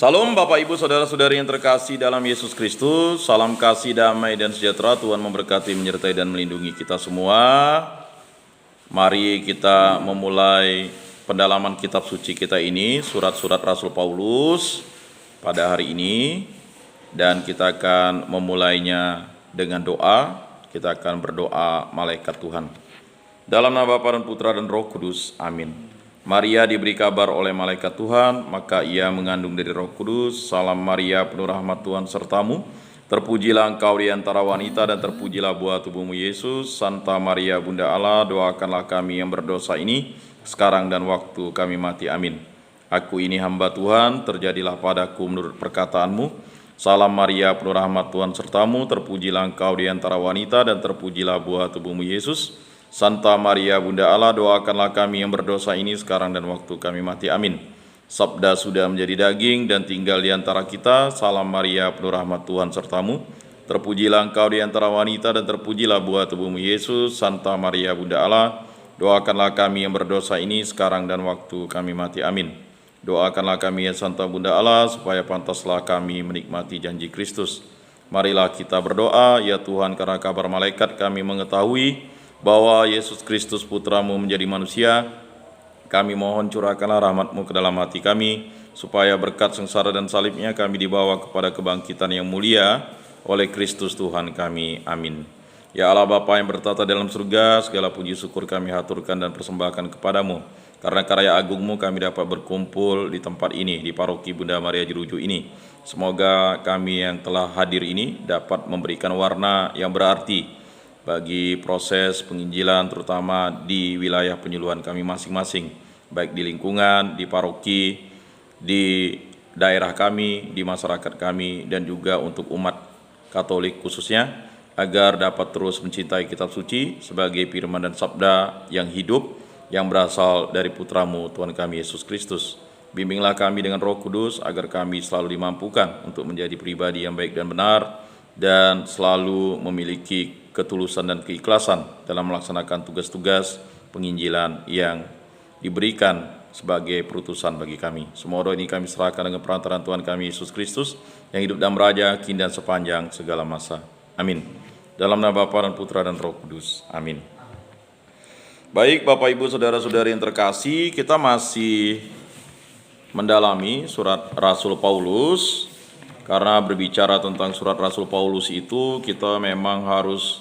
Salam Bapak Ibu Saudara-saudari yang terkasih dalam Yesus Kristus. Salam kasih, damai dan sejahtera. Tuhan memberkati, menyertai dan melindungi kita semua. Mari kita memulai pendalaman kitab suci kita ini, surat-surat Rasul Paulus pada hari ini. Dan kita akan memulainya dengan doa. Kita akan berdoa malaikat Tuhan. Dalam nama Bapa dan Putra dan Roh Kudus. Amin. Maria diberi kabar oleh malaikat Tuhan, maka ia mengandung dari Roh Kudus. Salam Maria, penuh rahmat Tuhan sertamu. Terpujilah engkau di antara wanita dan terpujilah buah tubuhmu Yesus. Santa Maria Bunda Allah, doakanlah kami yang berdosa ini, sekarang dan waktu kami mati. Amin. Aku ini hamba Tuhan, terjadilah padaku menurut perkataanmu. Salam Maria, penuh rahmat Tuhan sertamu. Terpujilah engkau di antara wanita dan terpujilah buah tubuhmu Yesus. Santa Maria Bunda Allah, doakanlah kami yang berdosa ini sekarang dan waktu kami mati. Amin. Sabda sudah menjadi daging dan tinggal di antara kita. Salam Maria, penuh rahmat Tuhan sertamu. Terpujilah engkau di antara wanita dan terpujilah buah tubuhmu Yesus. Santa Maria Bunda Allah, doakanlah kami yang berdosa ini sekarang dan waktu kami mati. Amin. Doakanlah kami ya Santa Bunda Allah, supaya pantaslah kami menikmati janji Kristus. Marilah kita berdoa. Ya Tuhan, karena kabar malaikat kami mengetahui bahwa Yesus Kristus Putramu menjadi manusia, kami mohon curahkanlah rahmat-Mu ke dalam hati kami, supaya berkat sengsara dan salibnya kami dibawa kepada kebangkitan yang mulia oleh Kristus Tuhan kami. Amin. Ya Allah Bapa yang bertata dalam surga, segala puji syukur kami haturkan dan persembahkan kepadamu, karena karya agung-Mu kami dapat berkumpul di tempat ini, di paroki Bunda Maria Jeruju ini. Semoga kami yang telah hadir ini dapat memberikan warna yang berarti bagi proses penginjilan, terutama di wilayah penyuluhan kami masing-masing, baik di lingkungan, di paroki, di daerah kami, di masyarakat kami, dan juga untuk umat Katolik khususnya, agar dapat terus mencintai kitab suci sebagai firman dan sabda yang hidup, yang berasal dari Putramu Tuhan kami Yesus Kristus. Bimbinglah kami dengan Roh Kudus, agar kami selalu dimampukan untuk menjadi pribadi yang baik dan benar, dan selalu memiliki ketulusan dan keikhlasan dalam melaksanakan tugas-tugas penginjilan yang diberikan sebagai perutusan bagi kami. Semua doa ini kami serahkan dengan perantaraan Tuhan kami Yesus Kristus, yang hidup dan meraja kini dan sepanjang segala masa. Amin. Dalam nama Bapa dan Putra dan Roh Kudus. Amin. Baik Bapak Ibu Saudara-saudari yang terkasih, kita masih mendalami surat Rasul Paulus. Karena berbicara tentang surat Rasul Paulus itu, kita memang harus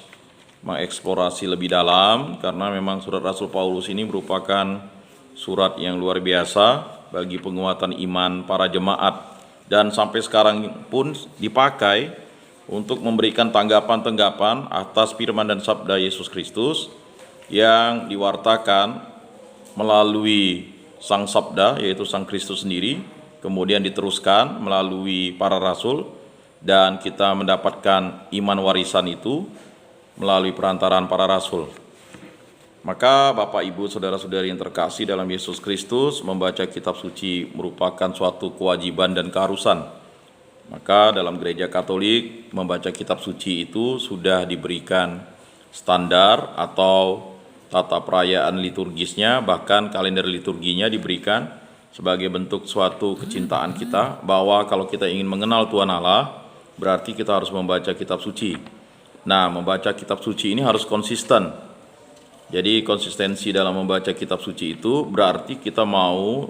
mengeksplorasi lebih dalam, karena memang surat Rasul Paulus ini merupakan surat yang luar biasa bagi penguatan iman para jemaat, dan sampai sekarang pun dipakai untuk memberikan tanggapan-tanggapan atas firman dan sabda Yesus Kristus yang diwartakan melalui Sang Sabda, yaitu Sang Kristus sendiri, kemudian diteruskan melalui para rasul, dan kita mendapatkan iman warisan itu melalui perantaraan para rasul. Maka Bapak Ibu Saudara-saudari yang terkasih dalam Yesus Kristus, membaca kitab suci merupakan suatu kewajiban dan keharusan. Maka dalam gereja Katolik, membaca kitab suci itu sudah diberikan standar atau tata perayaan liturgisnya, bahkan kalender liturginya diberikan sebagai bentuk suatu kecintaan kita, bahwa kalau kita ingin mengenal Tuhan Allah, berarti kita harus membaca kitab suci. Nah, membaca kitab suci ini harus konsisten. Jadi konsistensi dalam membaca kitab suci itu berarti kita mau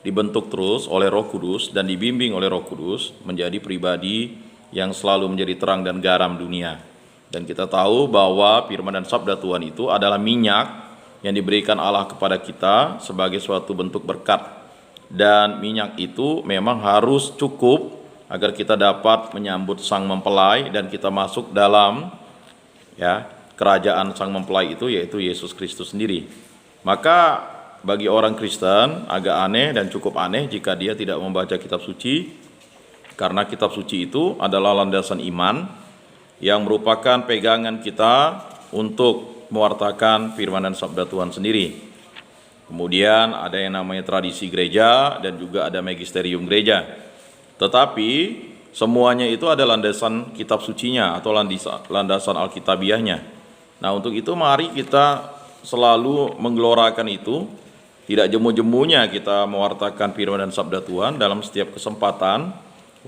dibentuk terus oleh Roh Kudus dan dibimbing oleh Roh Kudus menjadi pribadi yang selalu menjadi terang dan garam dunia. Dan kita tahu bahwa firman dan sabda Tuhan itu adalah minyak yang diberikan Allah kepada kita sebagai suatu bentuk berkat. Dan minyak itu memang harus cukup agar kita dapat menyambut sang mempelai dan kita masuk dalam kerajaan sang mempelai itu, yaitu Yesus Kristus sendiri. Maka bagi orang Kristen agak aneh dan cukup aneh jika dia tidak membaca kitab suci, karena kitab suci itu adalah landasan iman yang merupakan pegangan kita untuk mewartakan firman dan sabda Tuhan sendiri. Kemudian ada yang namanya tradisi gereja dan juga ada magisterium gereja. Tetapi semuanya itu ada landasan kitab sucinya atau landasan alkitabiahnya. Nah, untuk itu mari kita selalu menggelorakan itu, tidak jemu-jemunya kita mewartakan firman dan sabda Tuhan dalam setiap kesempatan,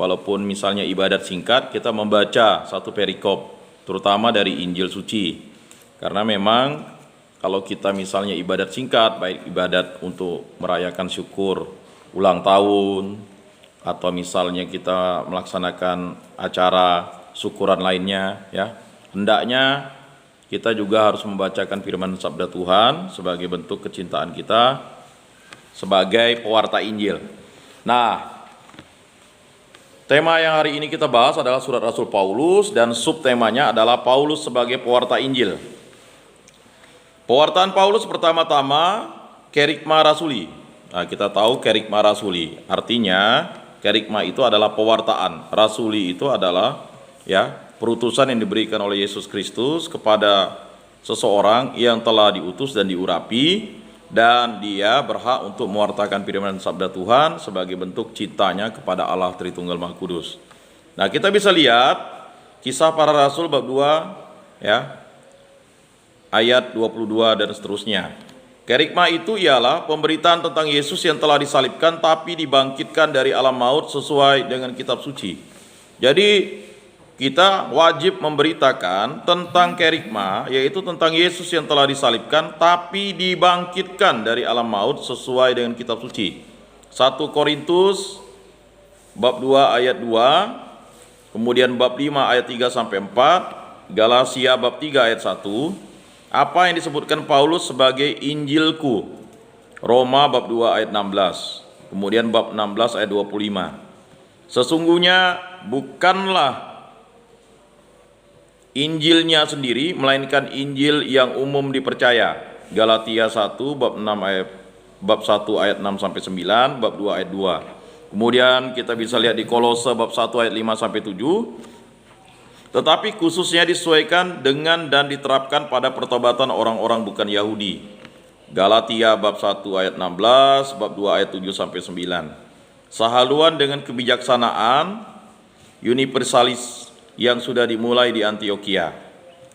walaupun misalnya ibadat singkat, kita membaca satu perikop, terutama dari Injil suci. Karena memang kalau kita misalnya ibadat singkat, baik ibadat untuk merayakan syukur ulang tahun, atau misalnya kita melaksanakan acara syukuran lainnya, ya, hendaknya kita juga harus membacakan firman sabda Tuhan sebagai bentuk kecintaan kita sebagai pewarta Injil. Nah, tema yang hari ini kita bahas adalah surat Rasul Paulus dan subtemanya adalah Paulus sebagai pewarta Injil. Pewartaan Paulus pertama-tama kerigma rasuli. Nah, kita tahu kerigma rasuli, artinya kerigma itu adalah pewartaan. Rasuli itu adalah perutusan yang diberikan oleh Yesus Kristus kepada seseorang yang telah diutus dan diurapi, dan dia berhak untuk mewartakan firman sabda Tuhan sebagai bentuk cintanya kepada Allah Tritunggal Maha Kudus. Nah, kita bisa lihat Kisah Para Rasul bab 2 ayat 22 dan seterusnya. Kerigma itu ialah pemberitaan tentang Yesus yang telah disalibkan tapi dibangkitkan dari alam maut sesuai dengan kitab suci. Jadi kita wajib memberitakan tentang kerigma, yaitu tentang Yesus yang telah disalibkan tapi dibangkitkan dari alam maut sesuai dengan kitab suci. 1 Korintus bab 2 ayat 2, kemudian bab 5 ayat 3 sampai 4, Galatia bab 3 ayat 1, apa yang disebutkan Paulus sebagai Injilku, Roma bab 2 ayat 16, kemudian bab 16 ayat 25. Sesungguhnya bukanlah Injilnya sendiri, melainkan Injil yang umum dipercaya. Galatia 1 bab 1 ayat 6 sampai 9, bab 2 ayat 2. Kemudian kita bisa lihat di Kolose bab 1 ayat 5 sampai 7. Tetapi khususnya disesuaikan dengan dan diterapkan pada pertobatan orang-orang bukan Yahudi. Galatia bab 1 ayat 16, bab 2 ayat 7 sampai 9. Sehaluan dengan kebijaksanaan universalis yang sudah dimulai di Antioquia.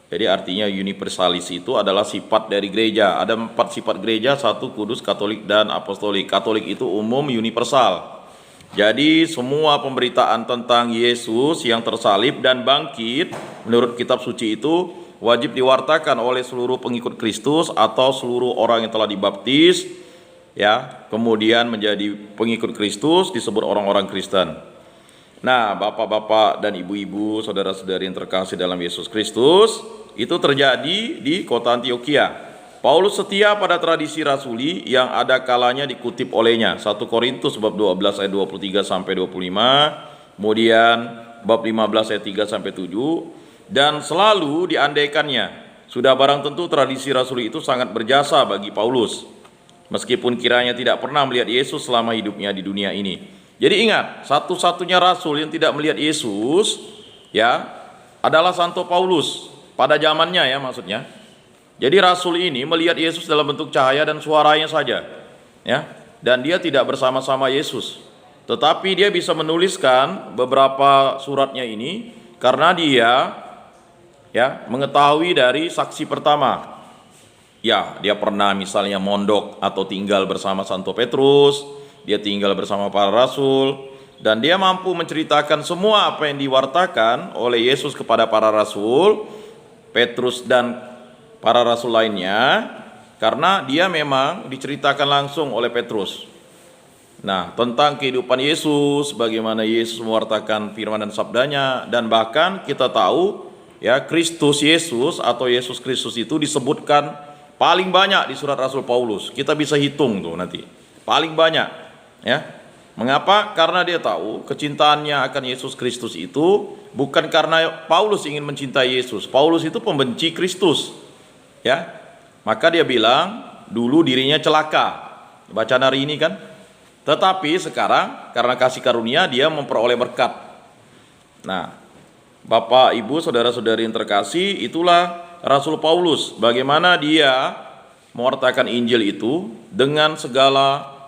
Jadi artinya universalis itu adalah sifat dari gereja. Ada 4 sifat gereja, 1 kudus, katolik, dan apostolik. Katolik itu umum, universal. Jadi semua pemberitaan tentang Yesus yang tersalib dan bangkit menurut kitab suci itu wajib diwartakan oleh seluruh pengikut Kristus atau seluruh orang yang telah dibaptis, kemudian menjadi pengikut Kristus, disebut orang-orang Kristen. Nah, bapak-bapak dan ibu-ibu, saudara-saudari yang terkasih dalam Yesus Kristus, itu terjadi di kota Antioquia. Paulus setia pada tradisi rasuli yang ada kalanya dikutip olehnya. 1 Korintus bab 12 ayat 23 sampai 25, kemudian bab 15 ayat 3 sampai 7, dan selalu diandaikannya. Sudah barang tentu tradisi rasuli itu sangat berjasa bagi Paulus, meskipun kiranya tidak pernah melihat Yesus selama hidupnya di dunia ini. Jadi ingat, satu-satunya rasul yang tidak melihat Yesus adalah Santo Paulus pada zamannya, maksudnya. Jadi rasul ini melihat Yesus dalam bentuk cahaya dan suaranya saja, dan dia tidak bersama-sama Yesus. Tetapi dia bisa menuliskan beberapa suratnya ini karena dia mengetahui dari saksi pertama. Dia pernah misalnya mondok atau tinggal bersama Santo Petrus. Dia tinggal bersama para rasul, dan dia mampu menceritakan semua apa yang diwartakan oleh Yesus kepada para rasul, Petrus dan para rasul lainnya, karena dia memang diceritakan langsung oleh Petrus. Nah, tentang kehidupan Yesus, bagaimana Yesus mewartakan firman dan sabdanya, dan bahkan kita tahu Kristus Yesus atau Yesus Kristus itu disebutkan paling banyak di surat Rasul Paulus. Kita bisa hitung tuh nanti, paling banyak. Mengapa? Karena dia tahu kecintaannya akan Yesus Kristus itu bukan karena Paulus ingin mencintai Yesus. Paulus itu pembenci Kristus, maka dia bilang dulu dirinya celaka. Bacaan hari ini kan. Tetapi sekarang karena kasih karunia dia memperoleh berkat. Nah, Bapak, Ibu, saudara-saudari yang terkasih, itulah Rasul Paulus. Bagaimana dia mewartakan Injil itu dengan segala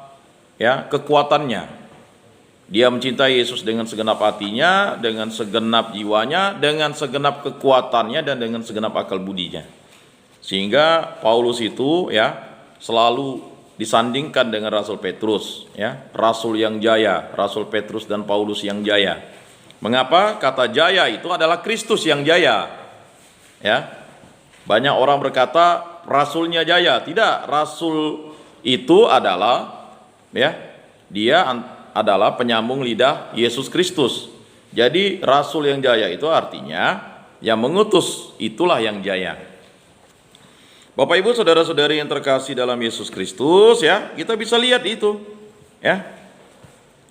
kekuatannya. Dia mencintai Yesus dengan segenap hatinya, dengan segenap jiwanya, dengan segenap kekuatannya, dan dengan segenap akal budinya. Sehingga Paulus itu selalu disandingkan dengan Rasul Petrus, ya, rasul yang jaya, Rasul Petrus dan Paulus yang jaya. Mengapa? Kata jaya itu adalah Kristus yang jaya. Ya. Banyak orang berkata rasulnya jaya. Tidak, rasul itu adalah, ya, dia adalah penyambung lidah Yesus Kristus. Jadi rasul yang jaya itu artinya yang mengutus itulah yang jaya. Bapak Ibu saudara-saudari yang terkasih dalam Yesus Kristus, ya, kita bisa lihat itu, ya.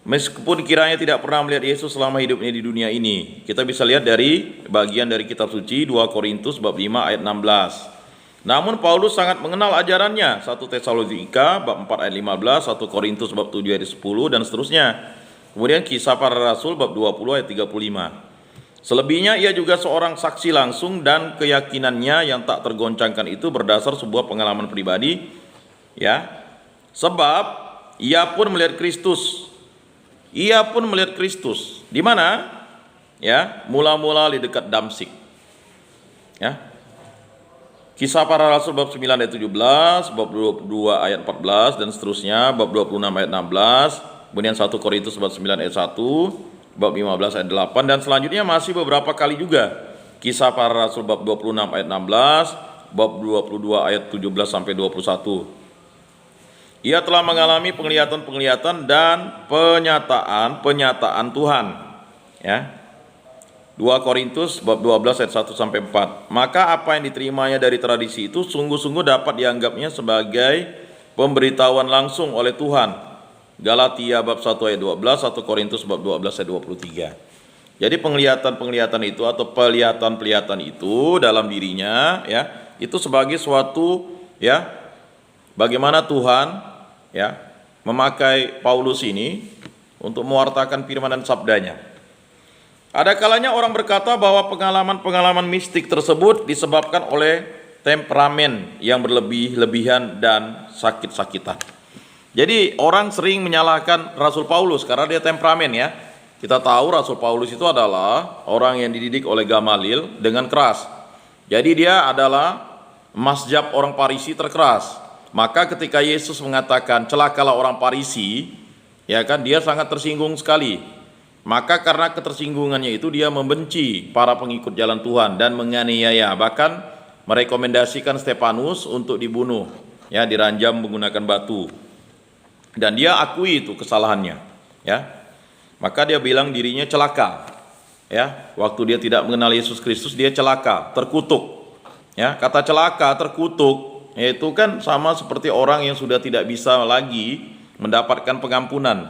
Meskipun kiranya tidak pernah melihat Yesus selama hidupnya di dunia ini, kita bisa lihat dari bagian dari kitab suci 2 Korintus bab 5 ayat 16. Namun Paulus sangat mengenal ajarannya, 1 Tesalonika bab 4 ayat 15, 1 Korintus bab 7 ayat 10 dan seterusnya. Kemudian Kisah Para Rasul bab 20 ayat 35. Selebihnya ia juga seorang saksi langsung dan keyakinannya yang tak tergoncangkan itu berdasar sebuah pengalaman pribadi, ya. Sebab ia pun melihat Kristus. Ia pun melihat Kristus. Di mana? Ya, mula-mula di dekat Damsik. Ya. Kisah Para Rasul bab 9 ayat 17, bab 22 ayat 14 dan seterusnya, bab 26 ayat 16, kemudian 1 Korintus bab 9 ayat 1, bab 15 ayat 8 dan selanjutnya masih beberapa kali juga. Kisah Para Rasul bab 26 ayat 16, bab 22 ayat 17 sampai 21. Ia telah mengalami penglihatan-penglihatan dan penyataan Tuhan. Ya. 2 Korintus bab 12 ayat 1 sampai 4. Maka apa yang diterimanya dari tradisi itu sungguh-sungguh dapat dianggapnya sebagai pemberitahuan langsung oleh Tuhan. Galatia bab 1 ayat 12, 1 Korintus bab 12 ayat 23. Jadi penglihatan-penglihatan itu atau pelihatan-pelihatan itu dalam dirinya, ya, itu sebagai suatu, ya, bagaimana Tuhan, ya, memakai Paulus ini untuk mewartakan firman dan sabdanya. Ada kalanya orang berkata bahwa pengalaman-pengalaman mistik tersebut disebabkan oleh temperamen yang berlebih-lebihan dan sakit-sakitan. Jadi orang sering menyalahkan Rasul Paulus karena dia temperamen, ya. Kita tahu Rasul Paulus itu adalah orang yang dididik oleh Gamaliel dengan keras. Jadi dia adalah mazhab orang Parisi terkeras. Maka ketika Yesus mengatakan celakalah orang Parisi, ya kan, dia sangat tersinggung sekali. Maka karena ketersinggungannya itu dia membenci para pengikut jalan Tuhan dan menganiaya, bahkan merekomendasikan Stefanus untuk dibunuh, ya, diranjam menggunakan batu. Dan dia akui itu kesalahannya, ya. Maka dia bilang dirinya celaka, ya. Waktu dia tidak mengenal Yesus Kristus, dia celaka, terkutuk, ya. Kata celaka, terkutuk, yaitu kan sama seperti orang yang sudah tidak bisa lagi mendapatkan pengampunan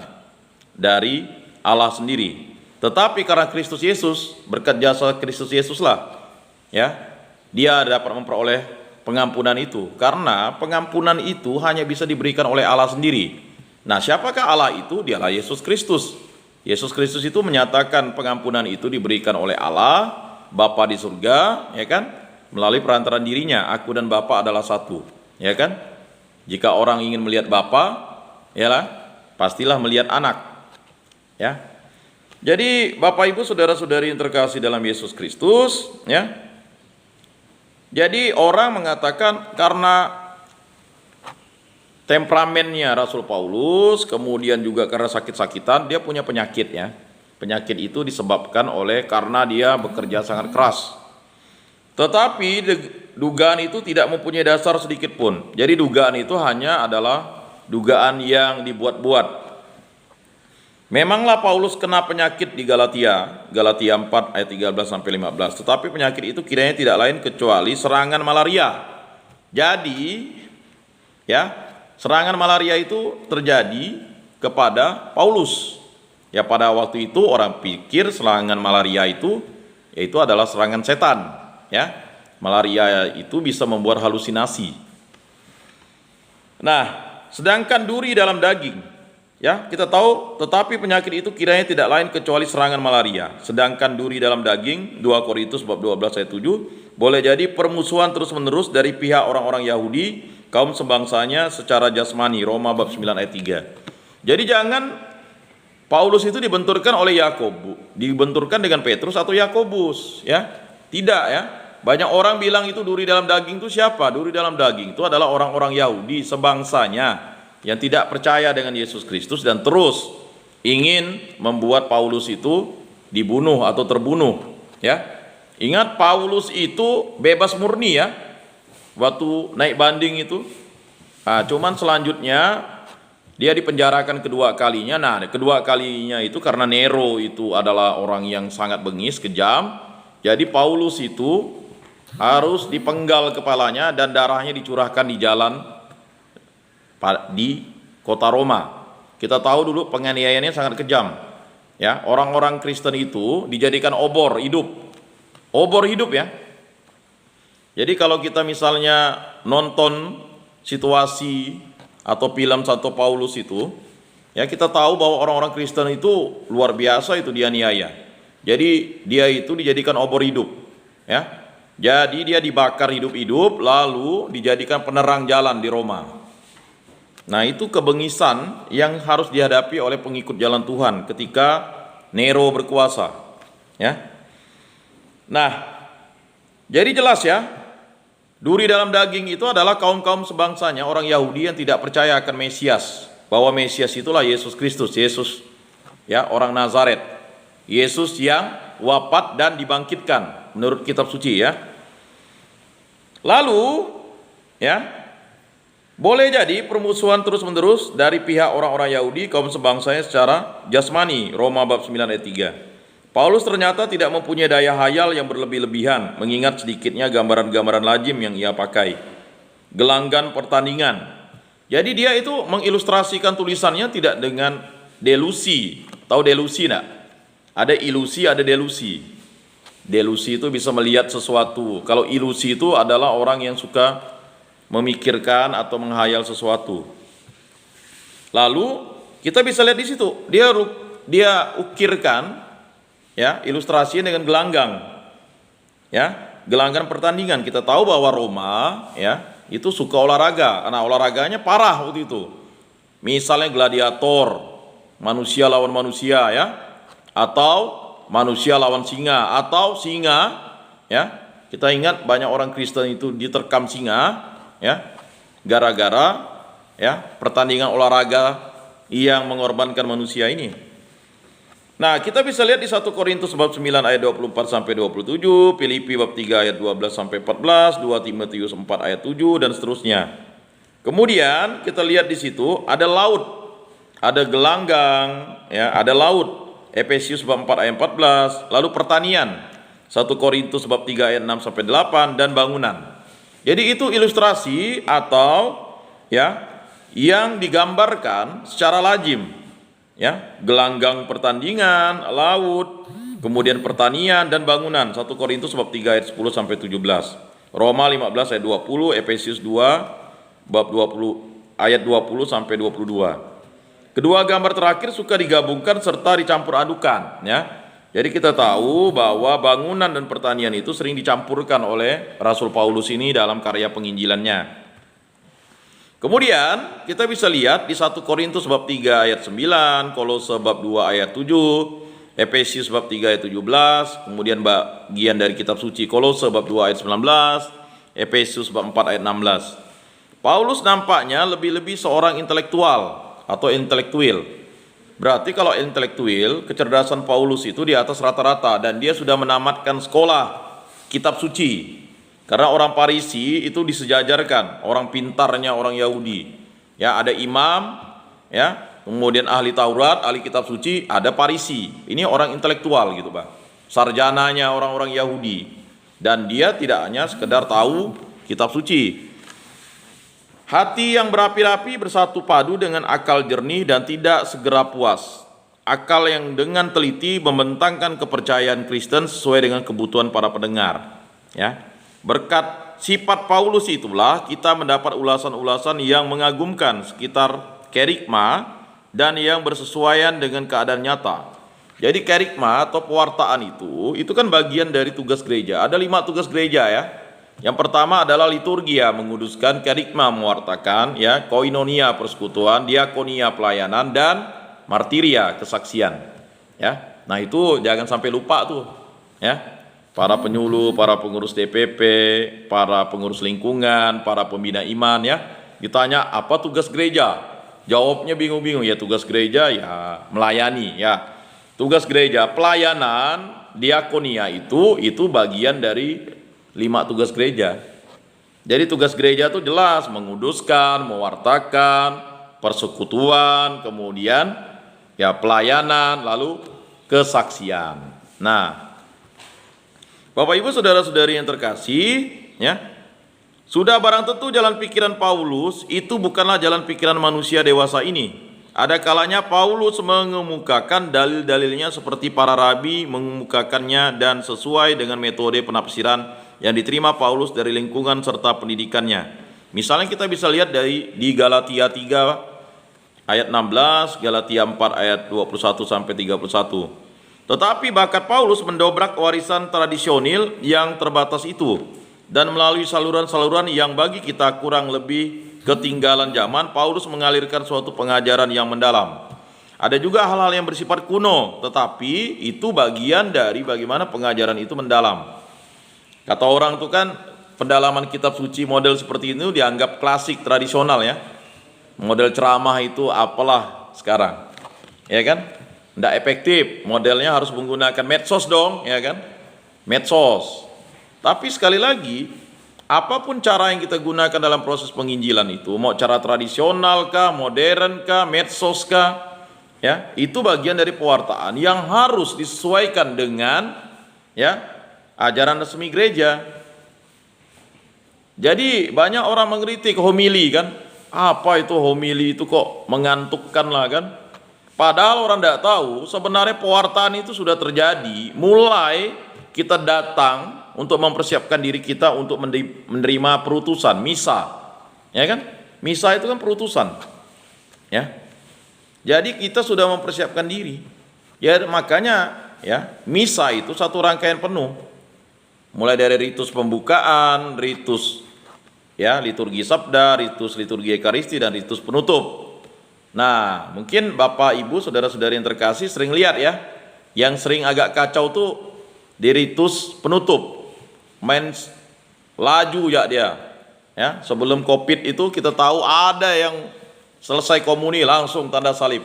dari Allah sendiri. Tetapi karena Kristus Yesus, berkat jasa Kristus Yesuslah, ya, dia dapat memperoleh pengampunan itu. Karena pengampunan itu hanya bisa diberikan oleh Allah sendiri. Nah, siapakah Allah itu? Dialah Yesus Kristus. Yesus Kristus itu menyatakan pengampunan itu diberikan oleh Allah Bapa di surga, ya kan? Melalui perantaraan dirinya, aku dan Bapa adalah satu, ya kan? Jika orang ingin melihat Bapa, yalah, pastilah melihat anak, ya. Jadi Bapak Ibu saudara-saudari yang terkasih dalam Yesus Kristus, ya. Jadi orang mengatakan karena temperamennya Rasul Paulus, kemudian juga karena sakit-sakitan, dia punya penyakit, ya. Penyakit itu disebabkan oleh karena dia bekerja sangat keras. Tetapi dugaan itu tidak mempunyai dasar sedikit pun. Jadi dugaan itu hanya adalah dugaan yang dibuat-buat. Memanglah Paulus kena penyakit di Galatia 4 ayat 13 sampai 15. Tetapi penyakit itu kiranya tidak lain kecuali serangan malaria. Jadi, ya, serangan malaria itu terjadi kepada Paulus. Ya, pada waktu itu orang pikir serangan malaria itu yaitu adalah serangan setan, ya. Malaria itu bisa membuat halusinasi. Nah, sedangkan duri dalam daging, ya, kita tahu, tetapi penyakit itu kiranya tidak lain kecuali serangan malaria. Sedangkan duri dalam daging, 2 Korintus bab 12 ayat 7, boleh jadi permusuhan terus-menerus dari pihak orang-orang Yahudi, kaum sebangsanya secara jasmani, Roma bab 9 ayat 3. Jadi jangan Paulus itu dibenturkan oleh Yakobus, dibenturkan dengan Petrus atau Yakobus, ya. Tidak, ya. Banyak orang bilang itu duri dalam daging itu siapa? Duri dalam daging itu adalah orang-orang Yahudi sebangsanya, yang tidak percaya dengan Yesus Kristus dan terus ingin membuat Paulus itu dibunuh atau terbunuh, ya. Ingat, Paulus itu bebas murni ya waktu naik banding itu. Nah, cuman selanjutnya dia dipenjarakan kedua kalinya. Nah, kedua kalinya itu karena Nero itu adalah orang yang sangat bengis, kejam. Jadi Paulus itu harus dipenggal kepalanya dan darahnya dicurahkan di jalan di kota Roma. Kita tahu dulu penganiayaannya sangat kejam. Ya, orang-orang Kristen itu dijadikan obor hidup. Obor hidup ya. Jadi kalau kita misalnya nonton situasi atau film Santo Paulus itu, ya kita tahu bahwa orang-orang Kristen itu luar biasa itu dianiaya. Jadi dia itu dijadikan obor hidup, ya. Jadi dia dibakar hidup-hidup lalu dijadikan penerang jalan di Roma. Nah, itu kebengisan yang harus dihadapi oleh pengikut jalan Tuhan ketika Nero berkuasa, ya. Nah, jadi jelas ya, duri dalam daging itu adalah kaum-kaum sebangsanya orang Yahudi yang tidak percaya akan Mesias, bahwa Mesias itulah Yesus Kristus, Yesus ya, orang Nazaret, Yesus yang wafat dan dibangkitkan menurut kitab suci ya. Lalu ya, boleh jadi permusuhan terus-menerus dari pihak orang-orang Yahudi kaum sebangsanya secara jasmani, Roma bab 9 ayat 3. Paulus ternyata tidak mempunyai daya hayal yang berlebih-lebihan, mengingat sedikitnya gambaran-gambaran lazim yang ia pakai. Gelanggan pertandingan. Jadi dia itu mengilustrasikan tulisannya tidak dengan delusi. Tahu delusi enggak? Ada ilusi, ada delusi. Delusi itu bisa melihat sesuatu. Kalau ilusi itu adalah orang yang suka memikirkan atau menghayal sesuatu. Lalu kita bisa lihat di situ, dia ukirkan ya ilustrasinya dengan gelanggang. Ya, gelanggang pertandingan. Kita tahu bahwa Roma ya itu suka olahraga. Karena olahraganya parah waktu itu. Misalnya gladiator, manusia lawan manusia ya, atau manusia lawan singa, atau singa ya. Kita ingat banyak orang Kristen itu diterkam singa ya, gara-gara ya pertandingan olahraga yang mengorbankan manusia ini. Nah, kita bisa lihat di 1 Korintus bab 9 ayat 24 sampai 27, Filipi bab 3 ayat 12 sampai 14, 2 Timotius 4 ayat 7 dan seterusnya. Kemudian kita lihat di situ ada laut, ada gelanggang, ya, ada laut. Efesius bab 4 ayat 14, lalu pertanian. 1 Korintus bab 3 ayat 6 sampai 8 dan bangunan. Jadi itu ilustrasi atau ya yang digambarkan secara lazim, ya, gelanggang pertandingan, laut, kemudian pertanian dan bangunan. 1 Korintus bab 3 ayat 10 sampai 17, Roma 15 ayat 20, Efesius 2 bab 20 ayat 20 sampai 22. Kedua gambar terakhir suka digabungkan serta dicampur adukan, ya. Jadi kita tahu bahwa bangunan dan pertanian itu sering dicampurkan oleh Rasul Paulus ini dalam karya penginjilannya. Kemudian kita bisa lihat di 1 Korintus bab 3 ayat 9, Kolose bab 2 ayat 7, Efesius bab 3 ayat 17, kemudian bagian dari kitab suci Kolose bab 2 ayat 19, Efesius bab 4 ayat 16. Paulus nampaknya lebih-lebih seorang intelektual atau intelektual. Berarti kalau intelektual, kecerdasan Paulus itu di atas rata-rata dan dia sudah menamatkan sekolah kitab suci. Karena orang Farisi itu disejajarkan, orang pintarnya orang Yahudi. Ya, ada imam, ya, kemudian ahli Taurat, ahli kitab suci, ada Farisi. Ini orang intelektual gitu, Pak. Sarjananya orang-orang Yahudi. Dan dia tidak hanya sekedar tahu kitab suci. Hati yang berapi-api bersatu padu dengan akal jernih dan tidak segera puas. Akal yang dengan teliti membentangkan kepercayaan Kristen sesuai dengan kebutuhan para pendengar. Ya, berkat sifat Paulus itulah kita mendapat ulasan-ulasan yang mengagumkan sekitar kerigma dan yang bersesuaian dengan keadaan nyata. Jadi kerigma atau pewartaan itu kan bagian dari tugas gereja. Ada 5 tugas gereja ya. Yang pertama adalah liturgia, menguduskan, kerigma mewartakan, ya, koinonia persekutuan, diakonia pelayanan, dan martiria kesaksian. Ya, nah itu jangan sampai lupa tuh, ya. Para penyuluh, para pengurus DPP, para pengurus lingkungan, para pembina iman, ya. Ditanya apa tugas gereja? jawabnya bingung-bingung. Ya tugas gereja ya melayani ya. Tugas gereja pelayanan diakonia itu bagian dari 5 tugas gereja. Jadi tugas gereja itu jelas menguduskan, mewartakan, persekutuan, kemudian ya pelayanan, lalu kesaksian. Nah, Bapak Ibu saudara-saudari yang terkasih, ya. Sudah barang tentu jalan pikiran Paulus itu bukanlah jalan pikiran manusia dewasa ini. Ada kalanya Paulus mengemukakan dalil-dalilnya seperti para rabi mengemukakannya dan sesuai dengan metode penafsiran yang diterima Paulus dari lingkungan serta pendidikannya. Misalnya kita bisa lihat di Galatia 3 ayat 16, Galatia 4 ayat 21 sampai 31. Tetapi bakat Paulus mendobrak warisan tradisional yang terbatas itu, dan melalui saluran-saluran yang bagi kita kurang lebih ketinggalan zaman, Paulus mengalirkan suatu pengajaran yang mendalam. Ada juga hal-hal yang bersifat kuno, tetapi itu bagian dari bagaimana pengajaran itu mendalam. Kata orang itu kan, pendalaman kitab suci model seperti ini dianggap klasik tradisional ya. Model ceramah itu apalah sekarang, ya kan? Tidak efektif, modelnya harus menggunakan medsos dong, ya kan? Medsos. Tapi sekali lagi, apapun cara yang kita gunakan dalam proses penginjilan itu, mau cara tradisional kah, modern kah, medsos kah, ya, itu bagian dari pewartaan yang harus disesuaikan dengan ya ajaran resmi gereja. Jadi banyak orang mengkritik homili kan, apa itu homili itu kok mengantukkan lah kan. Padahal orang tidak tahu sebenarnya pewartaan itu sudah terjadi mulai kita datang untuk mempersiapkan diri kita untuk menerima perutusan misa, ya kan? Misa itu kan perutusan, ya. Jadi kita sudah mempersiapkan diri, ya makanya ya misa itu satu rangkaian penuh, mulai dari ritus pembukaan, ritus ya liturgi sabda, ritus liturgi ekaristi dan ritus penutup. Nah, mungkin Bapak Ibu saudara-saudari yang terkasih sering lihat ya, yang sering agak kacau tuh di ritus penutup. Main laju ya dia. Ya, sebelum Covid itu kita tahu ada yang selesai komuni langsung tanda salib.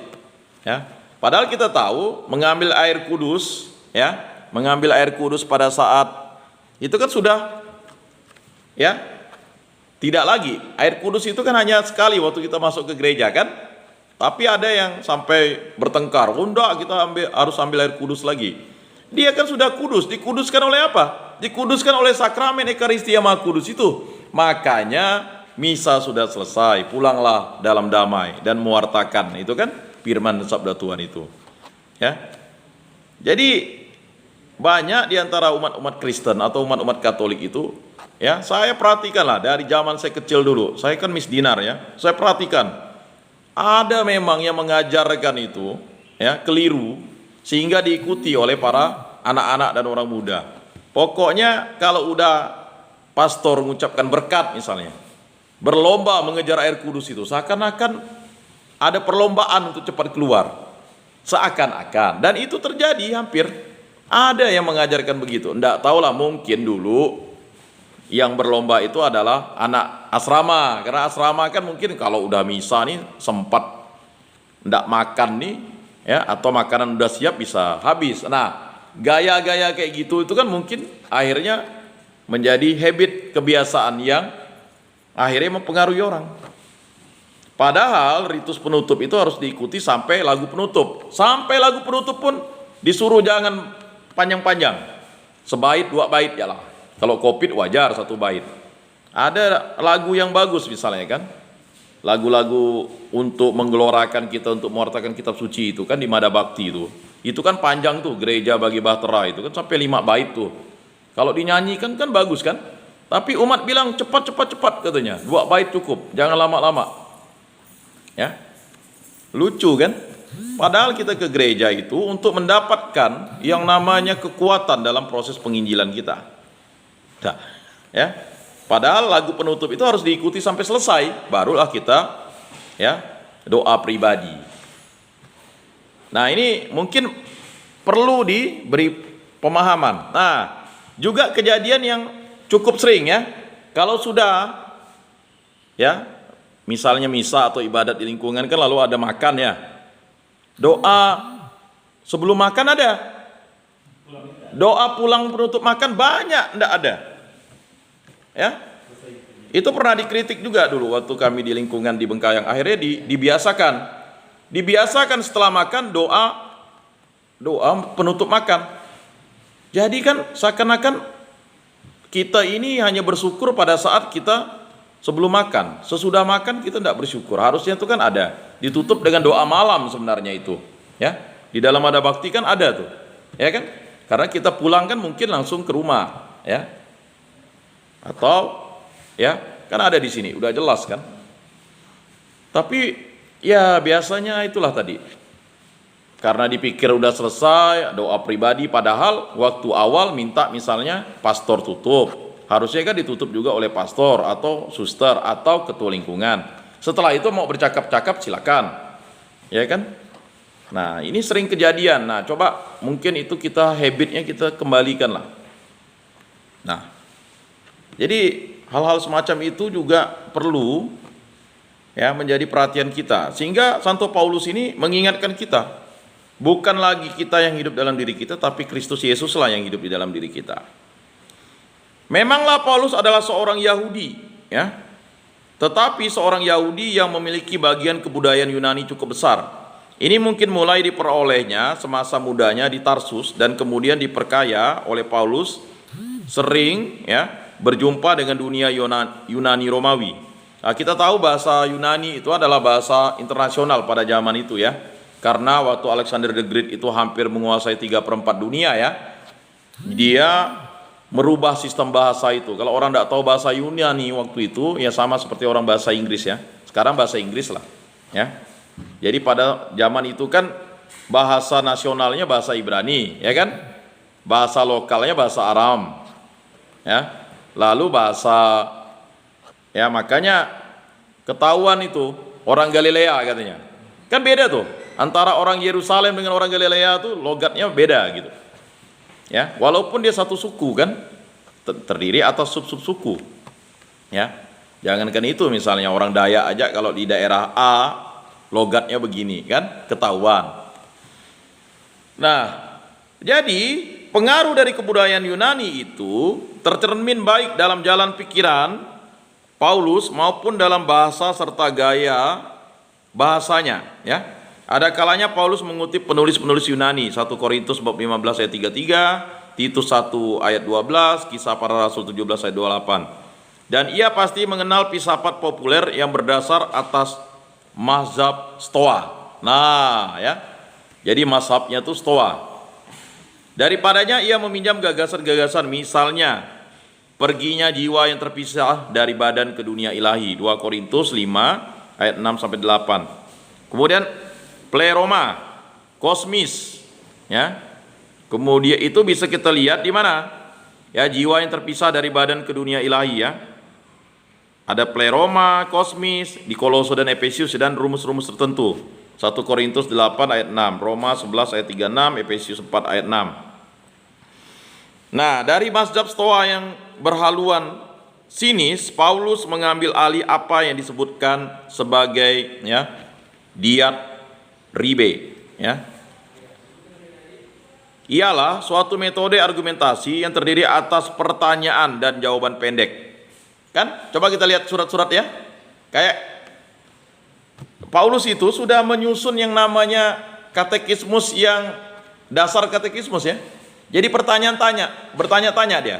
Ya. Padahal kita tahu mengambil air kudus, ya, mengambil air kudus pada saat itu kan sudah ya tidak lagi. Air kudus itu kan hanya sekali waktu kita masuk ke gereja kan? Tapi ada yang sampai bertengkar, enggak kita harus ambil air kudus lagi. Dia kan sudah kudus, dikuduskan oleh apa? Dikuduskan oleh sakramen Ekaristia Maha Kudus itu. Makanya misa sudah selesai, pulanglah dalam damai dan mewartakan. Itu kan firman sabda Tuhan itu. Ya. Jadi banyak di antara umat-umat Kristen atau umat-umat Katolik itu, ya, saya perhatikanlah dari zaman saya kecil dulu. Saya kan misdinar ya. Saya perhatikan ada memang yang mengajarkan itu ya keliru sehingga diikuti oleh para anak-anak dan orang muda. Pokoknya kalau udah pastor mengucapkan berkat misalnya, berlomba mengejar air kudus itu seakan-akan ada perlombaan untuk cepat keluar. Seakan-akan, dan itu terjadi hampir. Ada yang mengajarkan begitu. Enggak tahulah, mungkin dulu yang berlomba itu adalah anak asrama, karena asrama kan mungkin kalau udah misa nih sempat ndak makan nih ya, atau makanan udah siap bisa habis. Nah, gaya-gaya kayak gitu itu kan mungkin akhirnya menjadi habit, kebiasaan yang akhirnya mempengaruhi orang. Padahal ritus penutup itu harus diikuti sampai lagu penutup. Sampai lagu penutup pun disuruh jangan panjang-panjang, sebait 2 bait ya lah. Kalau Covid wajar 1 bait. Ada lagu yang bagus misalnya kan, lagu-lagu untuk menggelorakan kita, untuk mewartakan kitab suci itu kan di Mada Bakti itu kan panjang tuh, Gereja Bagi Bahtera itu kan sampai 5 bait tuh. Kalau dinyanyikan kan bagus kan, tapi umat bilang cepat katanya, 2 bait cukup, jangan lama-lama. Ya, lucu kan? Padahal kita ke gereja itu untuk mendapatkan yang namanya kekuatan dalam proses penginjilan kita. Nah, ya. Padahal lagu penutup itu harus diikuti sampai selesai, barulah kita ya doa pribadi. Nah, ini mungkin perlu diberi pemahaman. Nah, juga kejadian yang cukup sering ya, kalau sudah ya misalnya misa atau ibadat di lingkungan kan lalu ada makan ya. Doa sebelum makan ada. Doa pulang penutup makan banyak, enggak ada. Ya. Itu pernah dikritik juga dulu waktu kami di lingkungan di Bengkayang. Akhirnya dibiasakan. Dibiasakan setelah makan doa penutup makan. Jadi kan seakan-akan kita ini hanya bersyukur pada saat kita sebelum makan. Sesudah makan kita tidak bersyukur. Harusnya itu kan ada. Ditutup dengan doa malam sebenarnya itu. Ya, di dalam ada bakti kan ada tuh. Ya kan? Karena kita pulang kan mungkin langsung ke rumah, ya. Atau ya, kan ada di sini, udah jelas kan. Tapi ya biasanya itulah tadi. Karena dipikir udah selesai, doa pribadi, padahal waktu awal minta misalnya pastor tutup. Harusnya kan ditutup juga oleh pastor atau suster atau ketua lingkungan. Setelah itu mau bercakap-cakap silakan. Ya kan? Nah, ini sering kejadian. Nah, coba mungkin itu habitnya kita kembalikan lah. Nah, jadi hal-hal semacam itu juga perlu ya menjadi perhatian kita. Sehingga Santo Paulus ini mengingatkan kita, bukan lagi kita yang hidup dalam diri kita, tapi Kristus Yesus lah yang hidup di dalam diri kita. Memanglah Paulus adalah seorang Yahudi, ya. Tetapi seorang Yahudi yang memiliki bagian kebudayaan Yunani cukup besar. Ini mungkin mulai diperolehnya semasa mudanya di Tarsus dan kemudian diperkaya oleh Paulus sering ya berjumpa dengan dunia Yunani Romawi. Nah, kita tahu bahasa Yunani itu adalah bahasa internasional pada zaman itu ya. Karena waktu Alexander the Great itu hampir menguasai 3/4 dunia ya. Dia merubah sistem bahasa itu. Kalau orang tidak tahu bahasa Yunani waktu itu ya sama seperti orang bahasa Inggris ya. Sekarang bahasa Inggris lah ya. Jadi pada zaman itu kan bahasa nasionalnya bahasa Ibrani, ya kan? Bahasa lokalnya bahasa Aram, ya. Lalu bahasa, ya makanya ketahuan itu orang Galilea katanya. Kan beda tuh antara orang Yerusalem dengan orang Galilea tuh logatnya beda gitu, ya. Walaupun dia satu suku kan, terdiri atas sub-sub suku, ya. Jangankan itu misalnya orang Dayak aja kalau di daerah A logatnya begini kan ketahuan. Nah, jadi pengaruh dari kebudayaan Yunani itu tercermin baik dalam jalan pikiran Paulus maupun dalam bahasa serta gaya bahasanya ya. Ada kalanya Paulus mengutip penulis-penulis Yunani, 1 Korintus bab 15 ayat 33, Titus 1 ayat 12, Kisah Para Rasul 17 ayat 28. Dan ia pasti mengenal filsafat populer yang berdasar atas mazhab Stoa. Nah, ya. Jadi mazhabnya itu Stoa. Daripadanya ia meminjam gagasan-gagasan, misalnya perginya jiwa yang terpisah dari badan ke dunia ilahi, 2 Korintus 5 ayat 6 sampai 8. Kemudian pleroma, kosmis, ya. Kemudian itu bisa kita lihat di mana? Ya, jiwa yang terpisah dari badan ke dunia ilahi ya. Ada pleroma, kosmis, di Kolose dan Efesius dan rumus-rumus tertentu. 1 Korintus 8 ayat 6, Roma 11 ayat 36, Efesius 4 ayat 6. Nah, dari mazhab Stoa yang berhaluan sinis, Paulus mengambil alih apa yang disebutkan sebagai ya diatribe, ya. Ialah suatu metode argumentasi yang terdiri atas pertanyaan dan jawaban pendek. Kan? Coba kita lihat surat-surat ya. Kayak Paulus itu sudah menyusun yang namanya katekismus yang dasar katekismus ya. Jadi bertanya-tanya dia.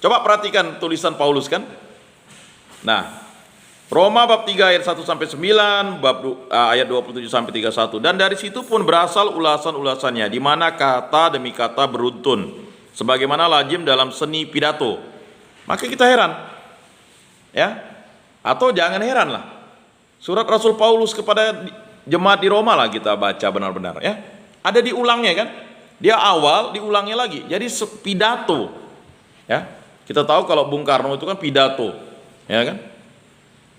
Coba perhatikan tulisan Paulus kan. Nah, Roma bab 3 ayat 1 sampai 9, ayat 27 sampai 31. Dan dari situ pun berasal ulasan-ulasannya di mana kata demi kata beruntun sebagaimana lazim dalam seni pidato. Maka kita heran. Ya, atau jangan heran lah. Surat Rasul Paulus kepada jemaat di Roma lah kita baca benar-benar ya. Ada diulangnya kan? Dia awal diulangnya lagi. Jadi pidato. Ya. Kita tahu kalau Bung Karno itu kan pidato, ya kan?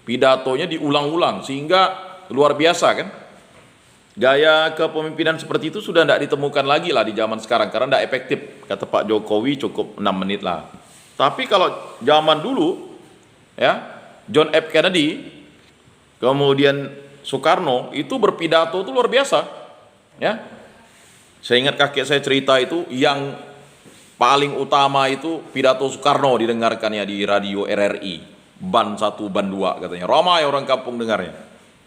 Pidatonya diulang-ulang sehingga luar biasa kan? Gaya kepemimpinan seperti itu sudah tidak ditemukan lagi lah di zaman sekarang karena tidak efektif. Kata Pak Jokowi cukup 6 menit lah. Tapi kalau zaman dulu ya, John F. Kennedy Kemudian Soekarno itu berpidato itu luar biasa, ya. Saya ingat kakek saya cerita itu yang paling utama itu pidato Soekarno didengarkannya di radio RRI, ban 1, ban 2 katanya. Ramai orang kampung dengarnya.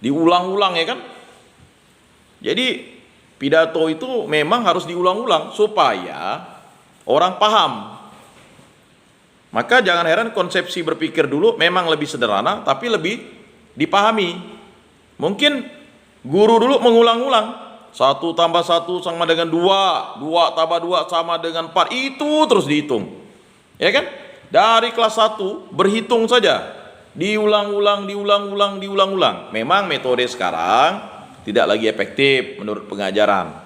Diulang-ulang ya kan. Jadi pidato itu memang harus diulang-ulang supaya orang paham. Maka jangan heran konsepsi berpikir dulu memang lebih sederhana tapi lebih dipahami. Mungkin guru dulu mengulang-ulang. 1 tambah 1 sama dengan 2, 2 tambah 2 sama dengan 4, itu terus dihitung. Ya kan? Dari kelas 1 berhitung saja. Diulang-ulang. Memang metode sekarang tidak lagi efektif menurut pengajaran.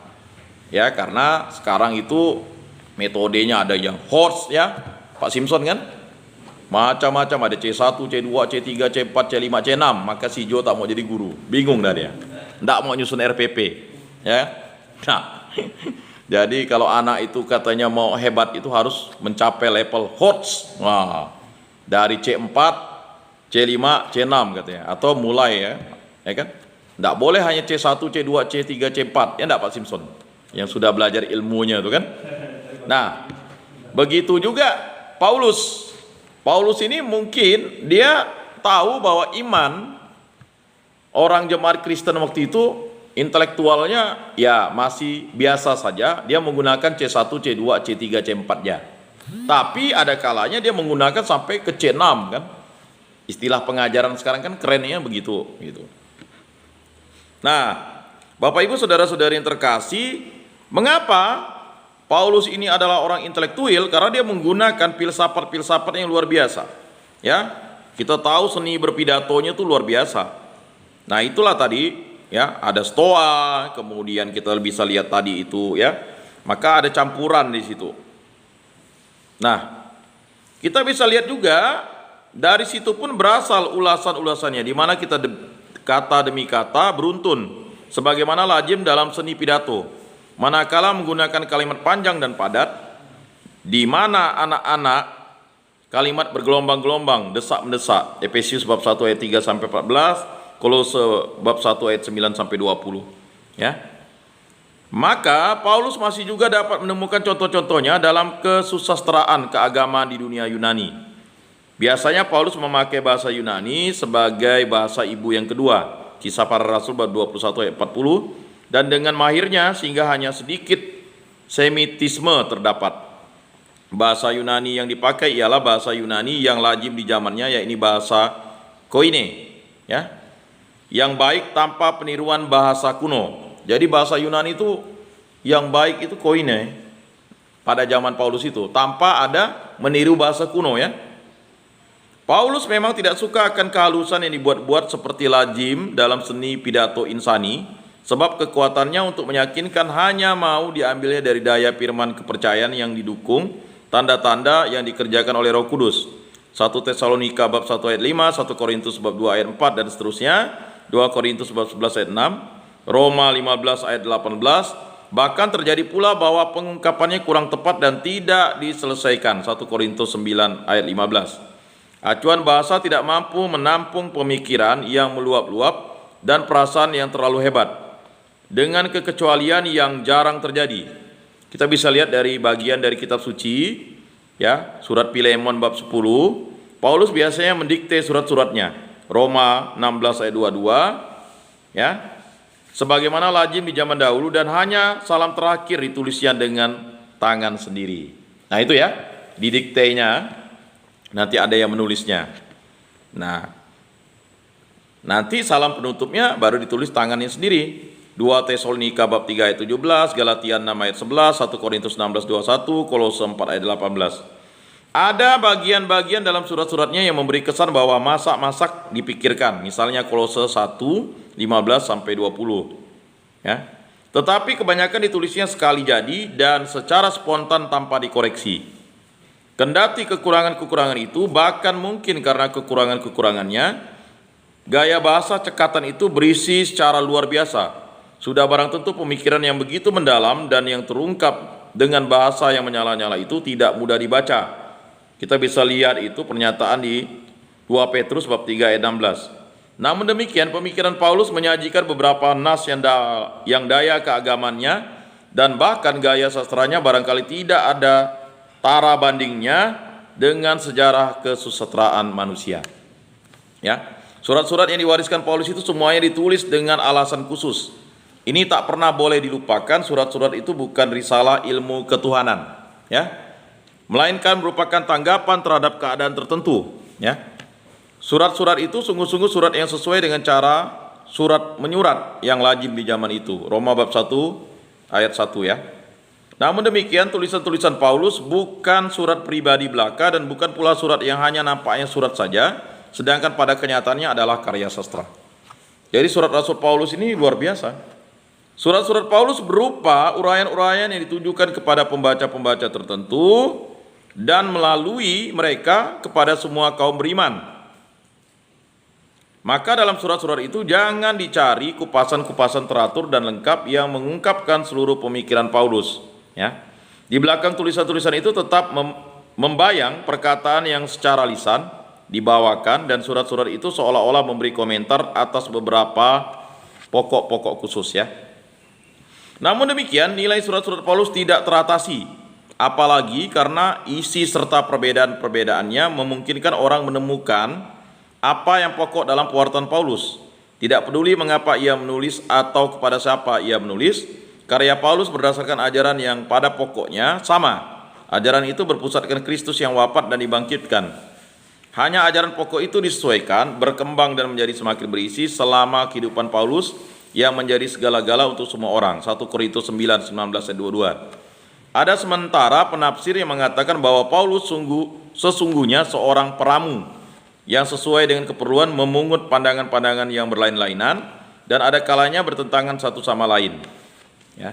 Ya, karena sekarang itu metodenya ada yang horse ya, Pak Simpson kan? Macam-macam, ada C1, C2, C3, C4, C5, C6. Maka si Jo tak mau jadi guru. Bingung dah dia. Nggak mau nyusun RPP. Ya. Nah, jadi kalau anak itu katanya mau hebat itu harus mencapai level horse. Wah, dari C4, C5, C6 katanya. Atau mulai ya kan? Nggak boleh hanya C1, C2, C3, C4. Ya enggak Pak Simpson? Yang sudah belajar ilmunya itu kan? Nah, begitu juga Paulus. Paulus ini mungkin dia tahu bahwa iman orang jemaat Kristen waktu itu intelektualnya ya masih biasa saja. Dia menggunakan C1, C2, C3, C4 ya. Tapi ada kalanya dia menggunakan sampai ke C6 kan? Istilah pengajaran sekarang kan kerennya begitu gitu. Nah, Bapak Ibu saudara-saudari yang terkasih, mengapa Paulus ini adalah orang intelektual? Karena dia menggunakan filsafat-filsafat yang luar biasa. Ya, kita tahu seni berpidatonya itu luar biasa. Nah, itulah tadi ya, ada Stoa, kemudian kita bisa lihat tadi itu ya. Maka ada campuran di situ. Nah, kita bisa lihat juga dari situ pun berasal ulasan-ulasannya di mana kita kata demi kata beruntun sebagaimana lazim dalam seni pidato. Manakala menggunakan kalimat panjang dan padat, di mana anak-anak kalimat bergelombang-gelombang, desak-mendesak. Efesius bab 1 ayat 3 sampai 14, Kolose bab 1 ayat 9 sampai 20. Ya. Maka Paulus masih juga dapat menemukan contoh-contohnya dalam kesusastraan keagamaan di dunia Yunani. Biasanya Paulus memakai bahasa Yunani sebagai bahasa ibu yang kedua. Kisah Para Rasul bab 21 ayat 40. Dan dengan mahirnya sehingga hanya sedikit semitisme terdapat. Bahasa Yunani yang dipakai ialah bahasa Yunani yang lazim di zamannya, yakni bahasa koine, ya, yang baik tanpa peniruan bahasa kuno. Jadi bahasa Yunani itu yang baik itu koine pada zaman Paulus itu, tanpa ada meniru bahasa kuno ya. Paulus memang tidak suka akan kehalusan yang dibuat-buat seperti lazim dalam seni pidato insani. Sebab kekuatannya untuk meyakinkan hanya mau diambilnya dari daya firman kepercayaan yang didukung tanda-tanda yang dikerjakan oleh Roh Kudus. 1 Tesalonika bab 1 ayat 5, 1 Korintus bab 2 ayat 4 dan seterusnya, 2 Korintus bab 11 ayat 6, Roma 15 ayat 18. Bahkan terjadi pula bahwa pengungkapannya kurang tepat dan tidak diselesaikan. 1 Korintus 9 ayat 15. Acuan bahasa tidak mampu menampung pemikiran yang meluap-luap dan perasaan yang terlalu hebat. Dengan kekecualian yang jarang terjadi. Kita bisa lihat dari bagian dari kitab suci, ya, surat Filemon bab 10, Paulus biasanya mendikte surat-suratnya. Roma 16 ayat 22, ya. Sebagaimana lazim di zaman dahulu dan hanya salam terakhir ditulisnya dengan tangan sendiri. Nah, itu ya, didiktenya, nanti ada yang menulisnya. Nah, nanti salam penutupnya baru ditulis tangannya sendiri. 2 Tesalonika bab 3 ayat 17, Galatia 6 ayat 11, 1 Korintus 16 21, Kolose 4 ayat 18. Ada bagian-bagian dalam surat-suratnya yang memberi kesan bahwa masak-masak dipikirkan. Misalnya Kolose 1 15 sampai 20. Ya. Tetapi kebanyakan ditulisnya sekali jadi dan secara spontan tanpa dikoreksi. Kendati kekurangan-kekurangan itu, bahkan mungkin karena kekurangan-kekurangannya, gaya bahasa cekatan itu berisi secara luar biasa. Sudah barang tentu pemikiran yang begitu mendalam dan yang terungkap dengan bahasa yang menyala-nyala itu tidak mudah dibaca. Kita bisa lihat itu pernyataan di 2 Petrus bab 3 ayat 16. Namun demikian, pemikiran Paulus menyajikan beberapa nas yang daya keagamannya dan bahkan gaya sastranya barangkali tidak ada tara bandingnya dengan sejarah kesusastraan manusia. Ya, surat-surat yang diwariskan Paulus itu semuanya ditulis dengan alasan khusus. Ini tak pernah boleh dilupakan, surat-surat itu bukan risalah ilmu ketuhanan, ya, melainkan merupakan tanggapan terhadap keadaan tertentu, ya. Surat-surat itu sungguh-sungguh surat yang sesuai dengan cara surat menyurat yang lazim di zaman itu. Roma bab 1 ayat 1, ya. Namun demikian, tulisan-tulisan Paulus bukan surat pribadi belaka dan bukan pula surat yang hanya nampaknya surat saja, sedangkan pada kenyataannya adalah karya sastra. Jadi surat Rasul Paulus ini luar biasa. Surat-surat Paulus berupa uraian-uraian yang ditujukan kepada pembaca-pembaca tertentu dan melalui mereka kepada semua kaum beriman. Maka dalam surat-surat itu jangan dicari kupasan-kupasan teratur dan lengkap yang mengungkapkan seluruh pemikiran Paulus, ya. Di belakang tulisan-tulisan itu tetap membayang perkataan yang secara lisan dibawakan, dan surat-surat itu seolah-olah memberi komentar atas beberapa pokok-pokok khusus, ya. Namun demikian, nilai surat-surat Paulus tidak teratasi, apalagi karena isi serta perbedaan-perbedaannya memungkinkan orang menemukan apa yang pokok dalam pewartaan Paulus. Tidak peduli mengapa ia menulis atau kepada siapa ia menulis, karya Paulus berdasarkan ajaran yang pada pokoknya sama. Ajaran itu berpusatkan Kristus yang wafat dan dibangkitkan. Hanya ajaran pokok itu disesuaikan, berkembang dan menjadi semakin berisi selama kehidupan Paulus yang menjadi segala-gala untuk semua orang. 1 Korintus 9:19-22. Ada sementara penafsir yang mengatakan bahwa Paulus sesungguhnya seorang peramu yang sesuai dengan keperluan memungut pandangan-pandangan yang berlain-lainan dan ada kalanya bertentangan satu sama lain, ya.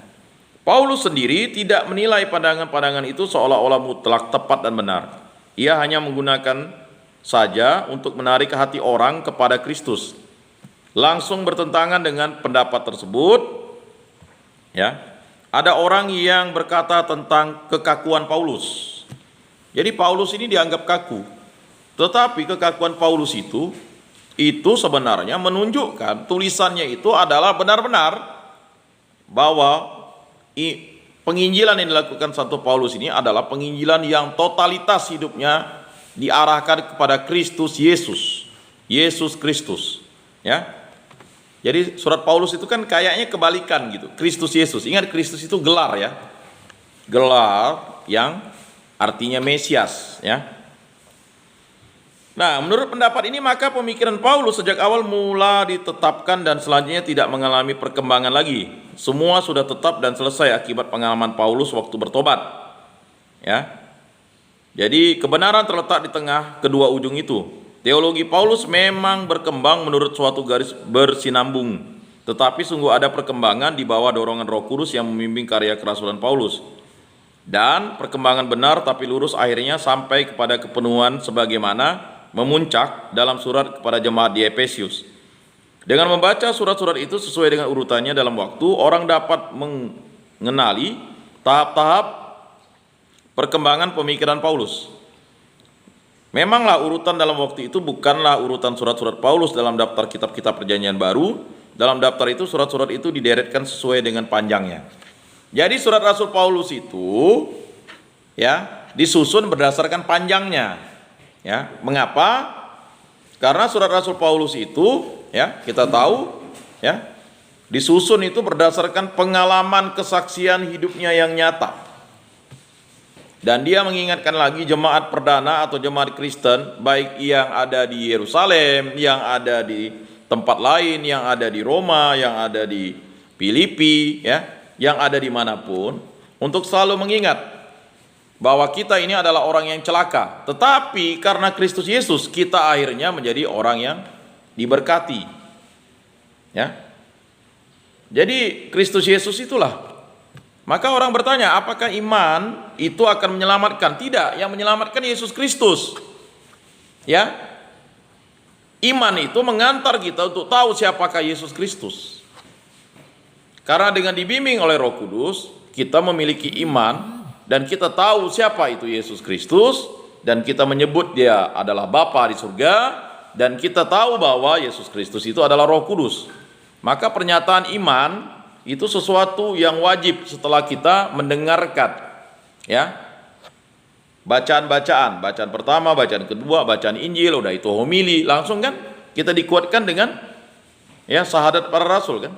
Paulus sendiri tidak menilai pandangan-pandangan itu seolah-olah mutlak tepat dan benar. Ia hanya menggunakan saja untuk menarik hati orang kepada Kristus. Langsung bertentangan dengan pendapat tersebut, ya, ada orang yang berkata tentang kekakuan Paulus. Jadi Paulus ini dianggap kaku. Tetapi kekakuan Paulus itu sebenarnya menunjukkan tulisannya itu adalah benar-benar bahwa penginjilan yang dilakukan Santo Paulus ini adalah penginjilan yang totalitas hidupnya diarahkan kepada Kristus Yesus, Yesus Kristus, ya. Jadi surat Paulus itu kan kayaknya kebalikan gitu, Kristus Yesus. Ingat, Kristus itu gelar, ya, gelar yang artinya Mesias, ya. Nah, menurut pendapat ini maka pemikiran Paulus sejak awal mula ditetapkan dan selanjutnya tidak mengalami perkembangan lagi. Semua sudah tetap dan selesai akibat pengalaman Paulus waktu bertobat, ya. Jadi kebenaran terletak di tengah kedua ujung itu. Teologi Paulus memang berkembang menurut suatu garis bersinambung, tetapi sungguh ada perkembangan di bawah dorongan Roh Kudus yang membimbing karya kerasulan Paulus. Dan perkembangan benar tapi lurus akhirnya sampai kepada kepenuhan sebagaimana memuncak dalam surat kepada jemaat di Efesus. Dengan membaca surat-surat itu sesuai dengan urutannya dalam waktu, orang dapat mengenali tahap-tahap perkembangan pemikiran Paulus. Memanglah urutan dalam waktu itu bukanlah urutan surat-surat Paulus dalam daftar kitab-kitab Perjanjian Baru. Dalam daftar itu surat-surat itu dideretkan sesuai dengan panjangnya. Jadi surat Rasul Paulus itu, ya, disusun berdasarkan panjangnya. Ya, mengapa? Karena surat Rasul Paulus itu, ya, kita tahu, ya, disusun itu berdasarkan pengalaman kesaksian hidupnya yang nyata. Dan dia mengingatkan lagi jemaat perdana atau jemaat Kristen, baik yang ada di Yerusalem, yang ada di tempat lain, yang ada di Roma, yang ada di Filipi, ya, yang ada dimanapun, untuk selalu mengingat bahwa kita ini adalah orang yang celaka, tetapi karena Kristus Yesus kita akhirnya menjadi orang yang diberkati, ya. Jadi Kristus Yesus itulah. Maka orang bertanya, apakah iman itu akan menyelamatkan? Tidak, yang menyelamatkan Yesus Kristus, ya. Iman itu mengantar kita untuk tahu siapakah Yesus Kristus. Karena dengan dibimbing oleh Roh Kudus, kita memiliki iman dan kita tahu siapa itu Yesus Kristus, dan kita menyebut dia adalah Bapa di surga, dan kita tahu bahwa Yesus Kristus itu adalah Roh Kudus. Maka pernyataan iman itu sesuatu yang wajib setelah kita mendengarkan, ya, bacaan pertama, bacaan kedua, bacaan Injil, udah itu homili, langsung kan kita dikuatkan dengan ya syahadat para rasul kan.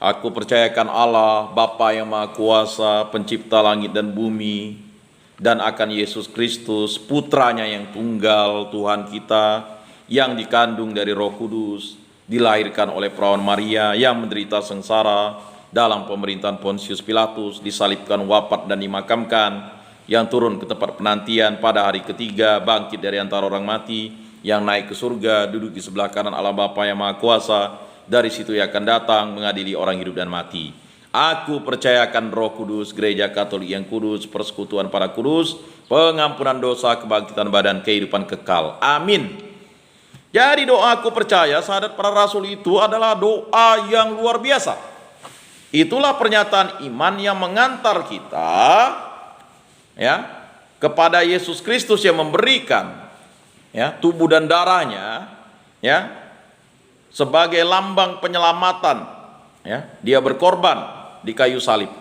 Aku percayakan Allah, Bapa yang Maha Kuasa, pencipta langit dan bumi, dan akan Yesus Kristus, putranya yang tunggal, Tuhan kita, yang dikandung dari Roh Kudus, dilahirkan oleh perawan Maria, yang menderita sengsara dalam pemerintahan Pontius Pilatus, disalibkan, wafat dan dimakamkan, yang turun ke tempat penantian pada hari ketiga, bangkit dari antara orang mati, yang naik ke surga, duduk di sebelah kanan Allah Bapa yang Maha Kuasa, dari situ ia akan datang mengadili orang hidup dan mati. Aku percayakan Roh Kudus, gereja Katolik yang kudus, persekutuan para kudus, pengampunan dosa, kebangkitan badan, kehidupan kekal. Amin. Jadi doa aku percaya syahadat para rasul itu adalah doa yang luar biasa. Itulah pernyataan iman yang mengantar kita ya kepada Yesus Kristus yang memberikan ya tubuh dan darahnya ya sebagai lambang penyelamatan, ya, dia berkorban di kayu salib,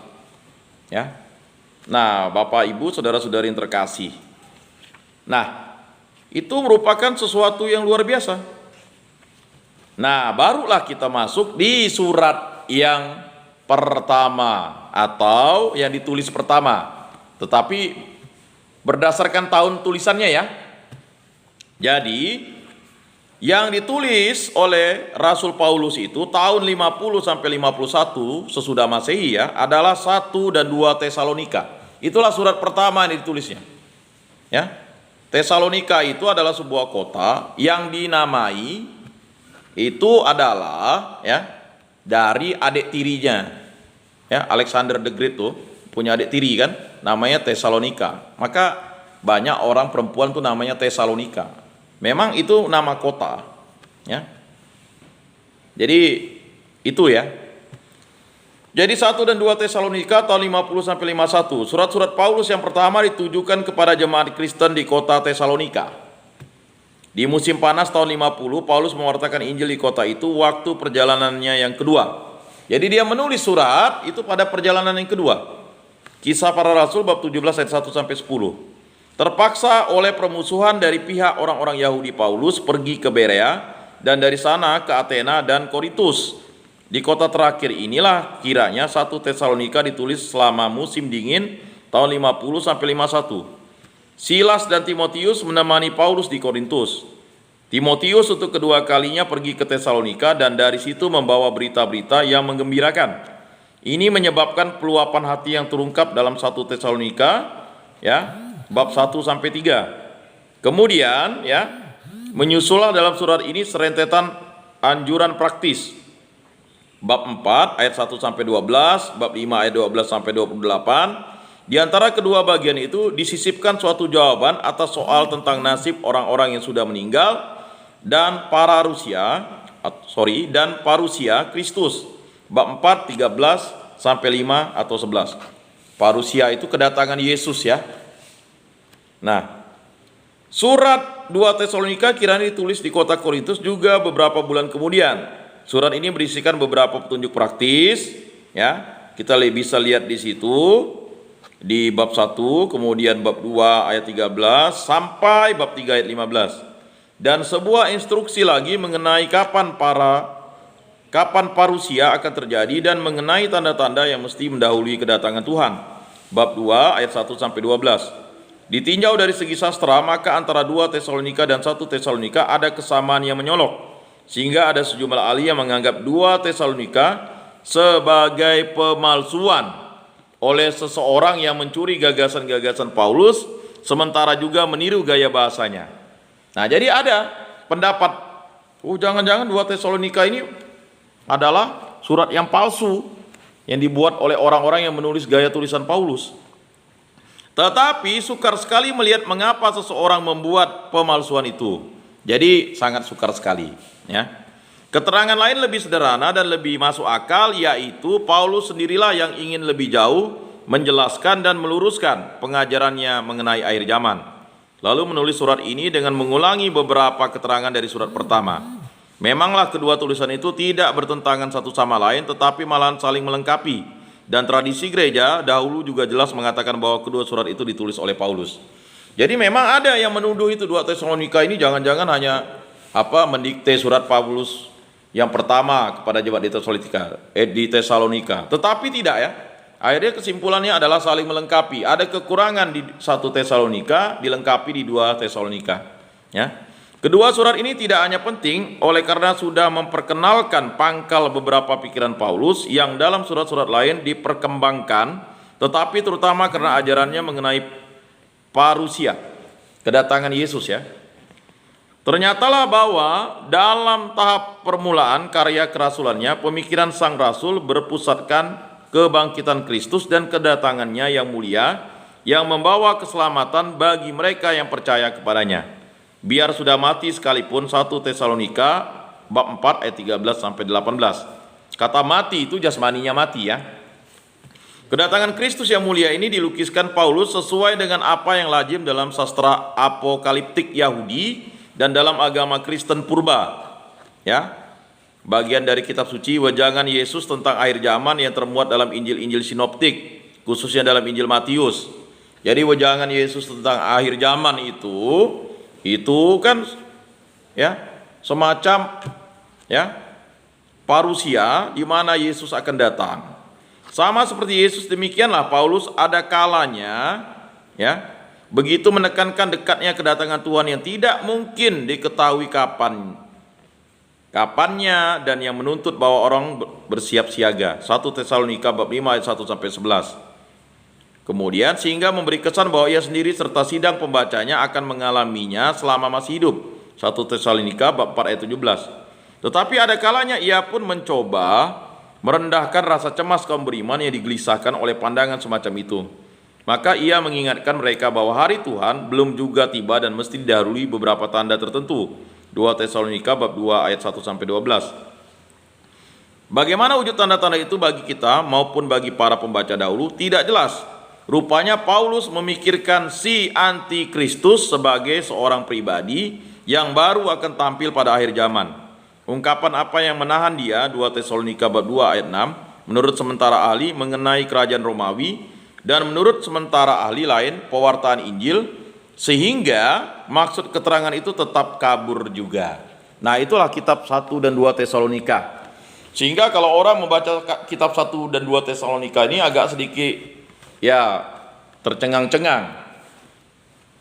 ya. Nah, Bapak, Ibu, saudara-saudari yang terkasih, nah, itu merupakan sesuatu yang luar biasa. Nah, barulah kita masuk di surat yang pertama atau yang ditulis pertama, tetapi berdasarkan tahun tulisannya ya. Jadi yang ditulis oleh Rasul Paulus itu tahun 50 sampai 51 sesudah Masehi ya, adalah 1 dan 2 Tesalonika. Itulah surat pertama yang ditulisnya. Ya. Tesalonika itu adalah sebuah kota yang dinamai itu adalah ya dari adik tirinya. Ya, Alexander the Great tuh punya adik tiri kan, namanya Tesalonika. Maka banyak orang perempuan tuh namanya Tesalonika. Memang itu nama kota, ya. Jadi itu ya. Jadi 1 dan 2 Tesalonika tahun 50 sampai 51. Surat-surat Paulus yang pertama ditujukan kepada jemaat Kristen di kota Tesalonika. Di musim panas tahun 50, Paulus mewartakan Injil di kota itu waktu perjalanannya yang kedua. Jadi dia menulis surat itu pada perjalanan yang kedua. Kisah para Rasul bab 17 ayat 1 sampai 10. Terpaksa oleh permusuhan dari pihak orang-orang Yahudi, Paulus pergi ke Berea dan dari sana ke Athena dan Korintus. Di kota terakhir inilah kiranya 1 Tesalonika ditulis selama musim dingin tahun 50 sampai 51. Silas dan Timotius menemani Paulus di Korintus. Timotius untuk kedua kalinya pergi ke Tesalonika dan dari situ membawa berita-berita yang menggembirakan. Ini menyebabkan peluapan hati yang terungkap dalam 1 Tesalonika ya. Bab 1 sampai 3. Kemudian ya, menyusullah dalam surat ini serentetan anjuran praktis. Bab 4 ayat 1 sampai 12, bab 5 ayat 12 sampai 28. Di antara kedua bagian itu disisipkan suatu jawaban atas soal tentang nasib orang-orang yang sudah meninggal dan parusia Kristus. Bab 4 13 sampai 5 atau 11. Parusia itu kedatangan Yesus ya. Nah, surat 2 Tesalonika kiranya ditulis di kota Korintus juga beberapa bulan kemudian. Surat ini berisikan beberapa petunjuk praktis, ya. Kita bisa lihat di situ di bab 1, kemudian bab 2 ayat 13 sampai bab 3 ayat 15. Dan sebuah instruksi lagi mengenai kapan parusia akan terjadi dan mengenai tanda-tanda yang mesti mendahului kedatangan Tuhan. Bab 2 ayat 1 sampai 12. Ditinjau dari segi sastra, maka antara 2 Tesalonika dan 1 Tesalonika ada kesamaan yang menyolok, sehingga ada sejumlah ahli yang menganggap 2 Tesalonika sebagai pemalsuan oleh seseorang yang mencuri gagasan-gagasan Paulus, sementara juga meniru gaya bahasanya. Nah, jadi ada pendapat, jangan-jangan 2 Tesalonika ini adalah surat yang palsu yang dibuat oleh orang-orang yang menulis gaya tulisan Paulus. Tetapi sukar sekali melihat mengapa seseorang membuat pemalsuan itu. Jadi sangat sukar sekali ya. Keterangan lain lebih sederhana dan lebih masuk akal, yaitu Paulus sendirilah yang ingin lebih jauh menjelaskan dan meluruskan pengajarannya mengenai akhir zaman. lalu menulis surat ini dengan mengulangi beberapa keterangan dari surat pertama. Memanglah kedua tulisan itu tidak bertentangan satu sama lain, tetapi malahan saling melengkapi. Dan tradisi gereja dahulu juga jelas mengatakan bahwa kedua surat itu ditulis oleh Paulus. Jadi memang ada yang menuduh itu 2 Tesalonika ini jangan-jangan hanya mendikte surat Paulus yang pertama kepada jemaat di Tesalonika. Tetapi tidak ya. Akhirnya kesimpulannya adalah saling melengkapi. Ada kekurangan di 1 Tesalonika, dilengkapi di 2 Tesalonika. Ya. Kedua surat ini tidak hanya penting oleh karena sudah memperkenalkan pangkal beberapa pikiran Paulus yang dalam surat-surat lain diperkembangkan, tetapi terutama karena ajarannya mengenai parusia, kedatangan Yesus ya. Ternyatalah bahwa dalam tahap permulaan karya kerasulannya, pemikiran sang rasul berpusatkan kebangkitan Kristus dan kedatangannya yang mulia yang membawa keselamatan bagi mereka yang percaya kepadanya. Biar sudah mati sekalipun, 1 Tesalonika bab 4 ayat 13 sampai 18. Kata mati itu jasmaninya mati ya. Kedatangan Kristus yang mulia ini dilukiskan Paulus sesuai dengan apa yang lazim dalam sastra apokaliptik Yahudi dan dalam agama Kristen purba. Ya. Bagian dari kitab suci wejangan Yesus tentang akhir zaman yang termuat dalam Injil-Injil sinoptik, khususnya dalam Injil Matius. Jadi wejangan Yesus tentang akhir zaman itu kan ya semacam ya parusia di mana Yesus akan datang. Sama seperti Yesus demikianlah Paulus ada kalanya ya begitu menekankan dekatnya kedatangan Tuhan yang tidak mungkin diketahui kapannya dan yang menuntut bahwa orang bersiap siaga. 1 Tesalonika bab 5 ayat 1 sampai 11. Kemudian sehingga memberi kesan bahwa ia sendiri serta sidang pembacanya akan mengalaminya selama masih hidup. 1 Tesalonika bab 4 ayat 17. Tetapi ada kalanya ia pun mencoba merendahkan rasa cemas kaum beriman yang digelisahkan oleh pandangan semacam itu. Maka ia mengingatkan mereka bahwa hari Tuhan belum juga tiba dan mesti didahului beberapa tanda tertentu. 2 Tesalonika bab 2 ayat 1 sampai 12. Bagaimana wujud tanda-tanda itu bagi kita maupun bagi para pembaca dahulu tidak jelas. Rupanya Paulus memikirkan si antikristus sebagai seorang pribadi yang baru akan tampil pada akhir zaman. Ungkapan apa yang menahan dia, 2 Tesalonika bab 2 ayat 6, menurut sementara ahli mengenai kerajaan Romawi, dan menurut sementara ahli lain pewartaan Injil, sehingga maksud keterangan itu tetap kabur juga. Nah itulah kitab 1 dan 2 Tesalonika. Sehingga kalau orang membaca kitab 1 dan 2 Tesalonika ini agak sedikit ya tercengang-cengang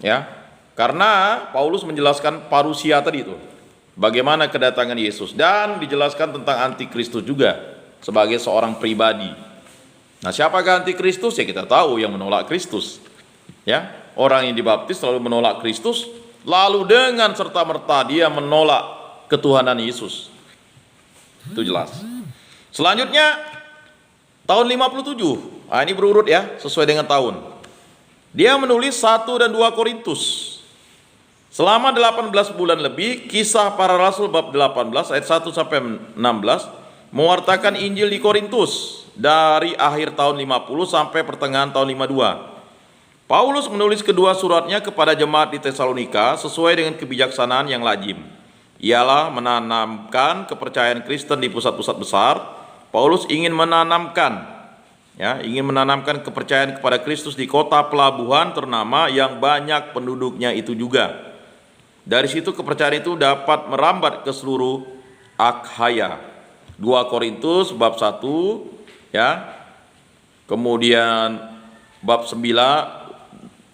ya, karena Paulus menjelaskan parusia tadi itu, bagaimana kedatangan Yesus, dan dijelaskan tentang antikristus juga sebagai seorang pribadi. Nah siapakah antikristus? Ya kita tahu, yang menolak Kristus ya, orang yang dibaptis selalu menolak Kristus, lalu dengan serta-merta dia menolak ketuhanan Yesus, itu jelas. Selanjutnya tahun 57. Nah, ini berurut ya, sesuai dengan tahun. Dia menulis 1 dan 2 Korintus. Selama 18 bulan lebih, Kisah Para Rasul bab 18 ayat 1 sampai 16 mewartakan Injil di Korintus dari akhir tahun 50 sampai pertengahan tahun 52. Paulus menulis kedua suratnya kepada jemaat di Tesalonika sesuai dengan kebijaksanaan yang lazim. Ialah menanamkan kepercayaan Kristen di pusat-pusat besar. Paulus ingin menanamkan kepercayaan kepada Kristus di kota pelabuhan ternama yang banyak penduduknya itu juga. Dari situ kepercayaan itu dapat merambat ke seluruh Akhaya. 2 Korintus bab 1 ya. Kemudian bab 9,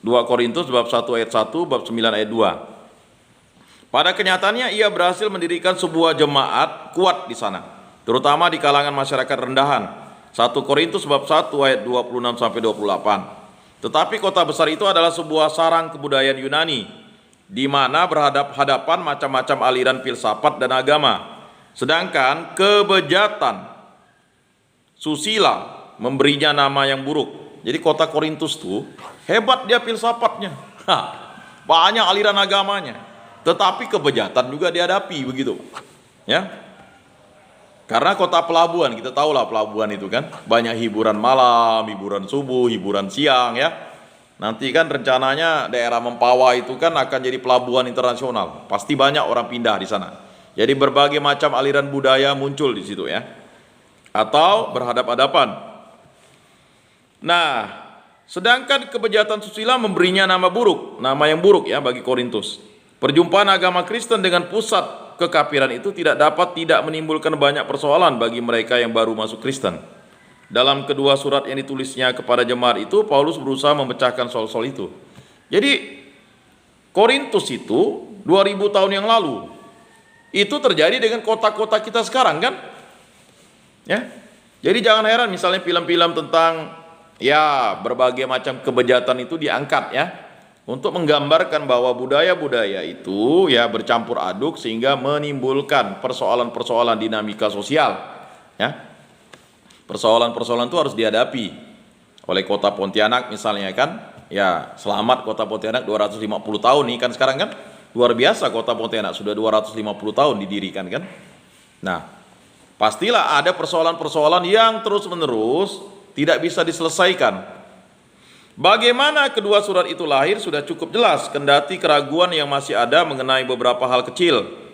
2 Korintus bab 1 ayat 1, bab 9 ayat 2. Pada kenyataannya ia berhasil mendirikan sebuah jemaat kuat di sana, terutama di kalangan masyarakat rendahan. 1 Korintus bab 1 ayat 26 sampai 28. Tetapi kota besar itu adalah sebuah sarang kebudayaan Yunani, di mana berhadap-hadapan macam-macam aliran filsafat dan agama. Sedangkan kebejatan susila memberinya nama yang buruk. Jadi kota Korintus tuh hebat dia filsafatnya. Banyak aliran agamanya. Tetapi kebejatan juga dihadapi begitu. Ya. Karena kota pelabuhan, kita tahu lah pelabuhan itu kan banyak hiburan malam, hiburan subuh, hiburan siang ya. Nanti kan rencananya daerah Mempawah itu kan akan jadi pelabuhan internasional. Pasti banyak orang pindah di sana. Jadi berbagai macam aliran budaya muncul di situ ya. Atau berhadap-hadapan. Nah, sedangkan kebejatan susila memberinya nama buruk, nama yang buruk ya bagi Korintus. Perjumpaan agama Kristen dengan pusat kekafiran itu tidak menimbulkan banyak persoalan bagi mereka yang baru masuk Kristen. Dalam kedua surat yang ditulisnya kepada jemaat itu, Paulus berusaha memecahkan soal-soal itu. Jadi Korintus itu 2000 tahun yang lalu itu terjadi dengan kota-kota kita sekarang kan? Ya. Jadi jangan heran misalnya film-film tentang ya berbagai macam kebejatan itu diangkat ya untuk menggambarkan bahwa budaya-budaya itu ya bercampur aduk sehingga menimbulkan persoalan-persoalan dinamika sosial ya. Persoalan-persoalan itu harus dihadapi oleh kota Pontianak misalnya kan. Ya, selamat kota Pontianak 250 tahun nih kan sekarang kan. Luar biasa kota Pontianak sudah 250 tahun didirikan kan. Nah, pastilah ada persoalan-persoalan yang terus-menerus tidak bisa diselesaikan. Bagaimana kedua surat itu lahir sudah cukup jelas, kendati keraguan yang masih ada mengenai beberapa hal kecil.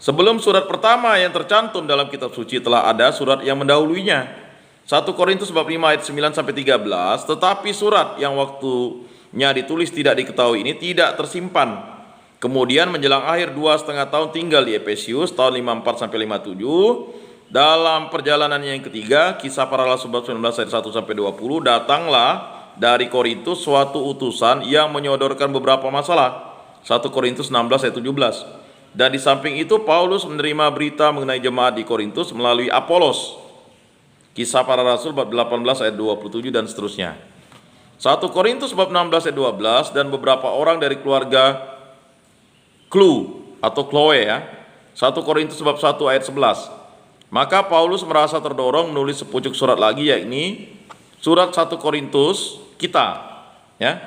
Sebelum surat pertama yang tercantum dalam kitab suci telah ada surat yang mendahuluinya. 1 Korintus bab 5 ayat 9 sampai 13, tetapi surat yang waktunya ditulis tidak diketahui ini tidak tersimpan. Kemudian menjelang akhir 2,5 tahun tinggal di Efesius tahun 54 sampai 57. Dalam perjalanannya yang ketiga, kisah para rasul bab 19 ayat 1 sampai 20, datanglah dari Korintus suatu utusan yang menyodorkan beberapa masalah. 1 Korintus 16 ayat 17. Dan di samping itu Paulus menerima berita mengenai jemaat di Korintus melalui Apolos. Kisah para Rasul bab 18 ayat 27 dan seterusnya. 1 Korintus bab 16 ayat 12 dan beberapa orang dari keluarga Chloe ya. 1 Korintus bab 1 ayat 11. Maka Paulus merasa terdorong menulis sepucuk surat lagi, yakni surat 1 Korintus kita ya.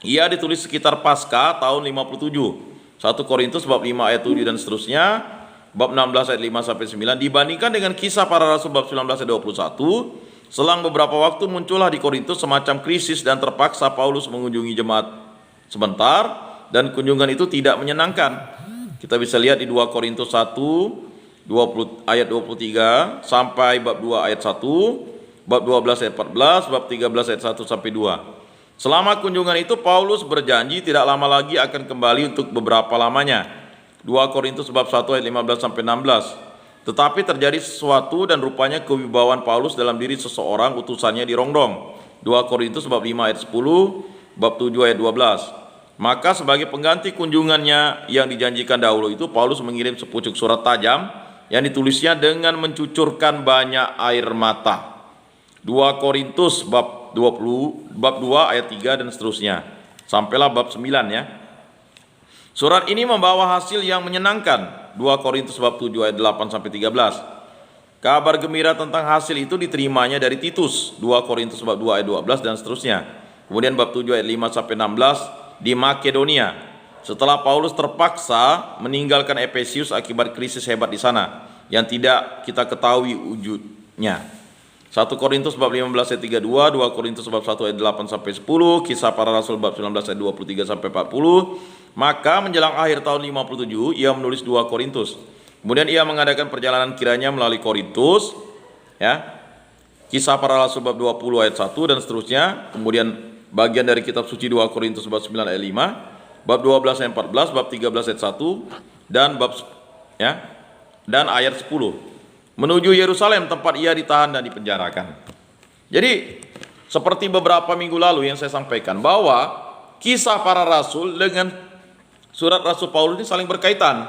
Ia ditulis sekitar Paskah tahun 57. 1 Korintus bab 5 ayat 7 dan seterusnya, bab 16 ayat 5 sampai 9 dibandingkan dengan kisah para rasul bab 19 ayat 21. Selang beberapa waktu muncullah di Korintus semacam krisis dan terpaksa Paulus mengunjungi jemaat sebentar dan kunjungan itu tidak menyenangkan. Kita bisa lihat di 2 Korintus 1 ayat 23 sampai bab 2 ayat 1, bab 12 ayat 14, bab 13 ayat 1 sampai 2. Selama kunjungan itu Paulus berjanji tidak lama lagi akan kembali untuk beberapa lamanya. 2 Korintus bab 1 ayat 15 sampai 16. Tetapi terjadi sesuatu dan rupanya kewibawaan Paulus dalam diri seseorang utusannya dirongdong. 2 Korintus bab 5 ayat 10, bab 7 ayat 12. Maka sebagai pengganti kunjungannya yang dijanjikan dahulu itu, Paulus mengirim sepucuk surat tajam yang ditulisnya dengan mencucurkan banyak air mata. 2 Korintus bab 20, bab 2 ayat 3 dan seterusnya. Sampailah bab 9 ya. Surat ini membawa hasil yang menyenangkan. 2 Korintus bab 7 ayat 8 sampai 13. Kabar gembira tentang hasil itu diterimanya dari Titus. 2 Korintus bab 2 ayat 12 dan seterusnya. Kemudian bab 7 ayat 5 sampai 16 di Makedonia. Setelah Paulus terpaksa meninggalkan Efesius akibat krisis hebat di sana yang tidak kita ketahui wujudnya. 1 Korintus bab 15 ayat 32, 2 Korintus bab 1 ayat 8 sampai 10, kisah para rasul bab 19 ayat 23 sampai 40. Maka menjelang akhir tahun 57 ia menulis 2 Korintus. Kemudian ia mengadakan perjalanan kiranya melalui Korintus ya. Kisah para rasul bab 20 ayat 1 dan seterusnya. Kemudian bagian dari kitab suci 2 Korintus bab 9 ayat 5, bab 12 ayat 14, bab 13 ayat 1 dan bab ya dan ayat 10. Menuju Yerusalem tempat ia ditahan dan dipenjarakan. Jadi seperti beberapa minggu lalu yang saya sampaikan bahwa kisah para rasul dengan surat Rasul Paulus ini saling berkaitan.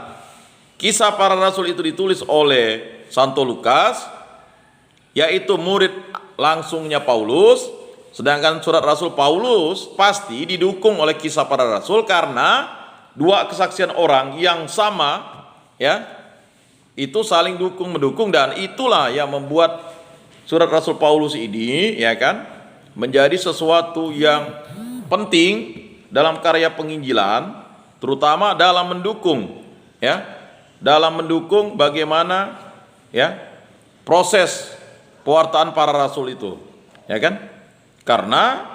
Kisah para rasul itu ditulis oleh Santo Lukas, yaitu murid langsungnya Paulus, sedangkan surat Rasul Paulus pasti didukung oleh kisah para rasul karena dua kesaksian orang yang sama ya. Itu saling dukung-mendukung dan itulah yang membuat surat Rasul Paulus ini ya kan menjadi sesuatu yang penting dalam karya penginjilan, terutama dalam mendukung ya, dalam mendukung bagaimana ya proses pewartaan para rasul itu ya kan. Karena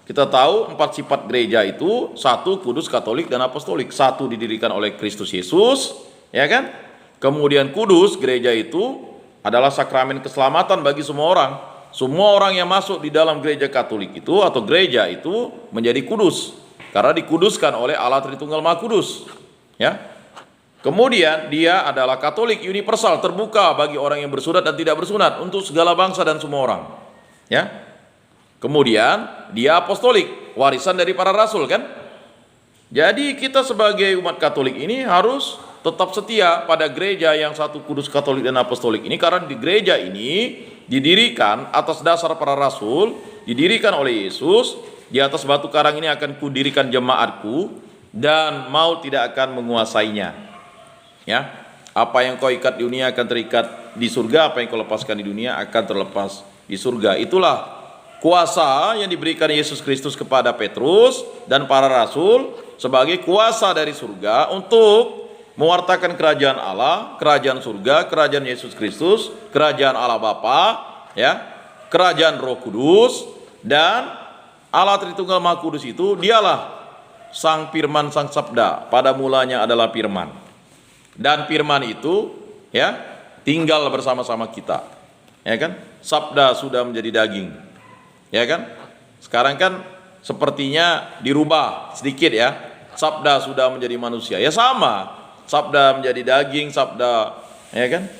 Kita tahu 4 sifat gereja itu, 1 kudus, katolik, dan apostolik. 1 didirikan oleh Kristus Yesus, ya kan? Kemudian kudus, gereja itu adalah sakramen keselamatan bagi semua orang. Semua orang yang masuk di dalam gereja Katolik itu atau gereja itu menjadi kudus karena dikuduskan oleh Allah Tritunggal Maha Kudus, ya. Kemudian dia adalah Katolik universal, terbuka bagi orang yang bersunat dan tidak bersunat, untuk segala bangsa dan semua orang, ya. Kemudian dia apostolik, warisan dari para rasul, kan? Jadi kita sebagai umat Katolik ini harus tetap setia pada gereja yang 1 kudus, katolik, dan apostolik ini, karena di gereja ini didirikan atas dasar para rasul, didirikan oleh Yesus. Di atas batu karang ini akan kudirikan jemaatku, dan maut tidak akan menguasainya. Ya, apa yang kau ikat di dunia akan terikat di surga, apa yang kau lepaskan di dunia akan terlepas di surga. Itulah kuasa yang diberikan Yesus Kristus kepada Petrus dan para rasul sebagai kuasa dari surga untuk mewartakan kerajaan Allah, kerajaan surga, kerajaan Yesus Kristus, kerajaan Allah Bapa, ya, kerajaan Roh Kudus, dan Allah Tritunggal Maha Kudus itu dialah Sang Firman, Sang Sabda. Pada mulanya adalah Firman. Dan firman itu, ya, tinggal bersama-sama kita, ya kan? Sabda sudah menjadi daging, ya kan? Sekarang kan sepertinya dirubah sedikit, ya. Sabda sudah menjadi manusia, ya sama. Sabda menjadi daging, sabda, ya kan?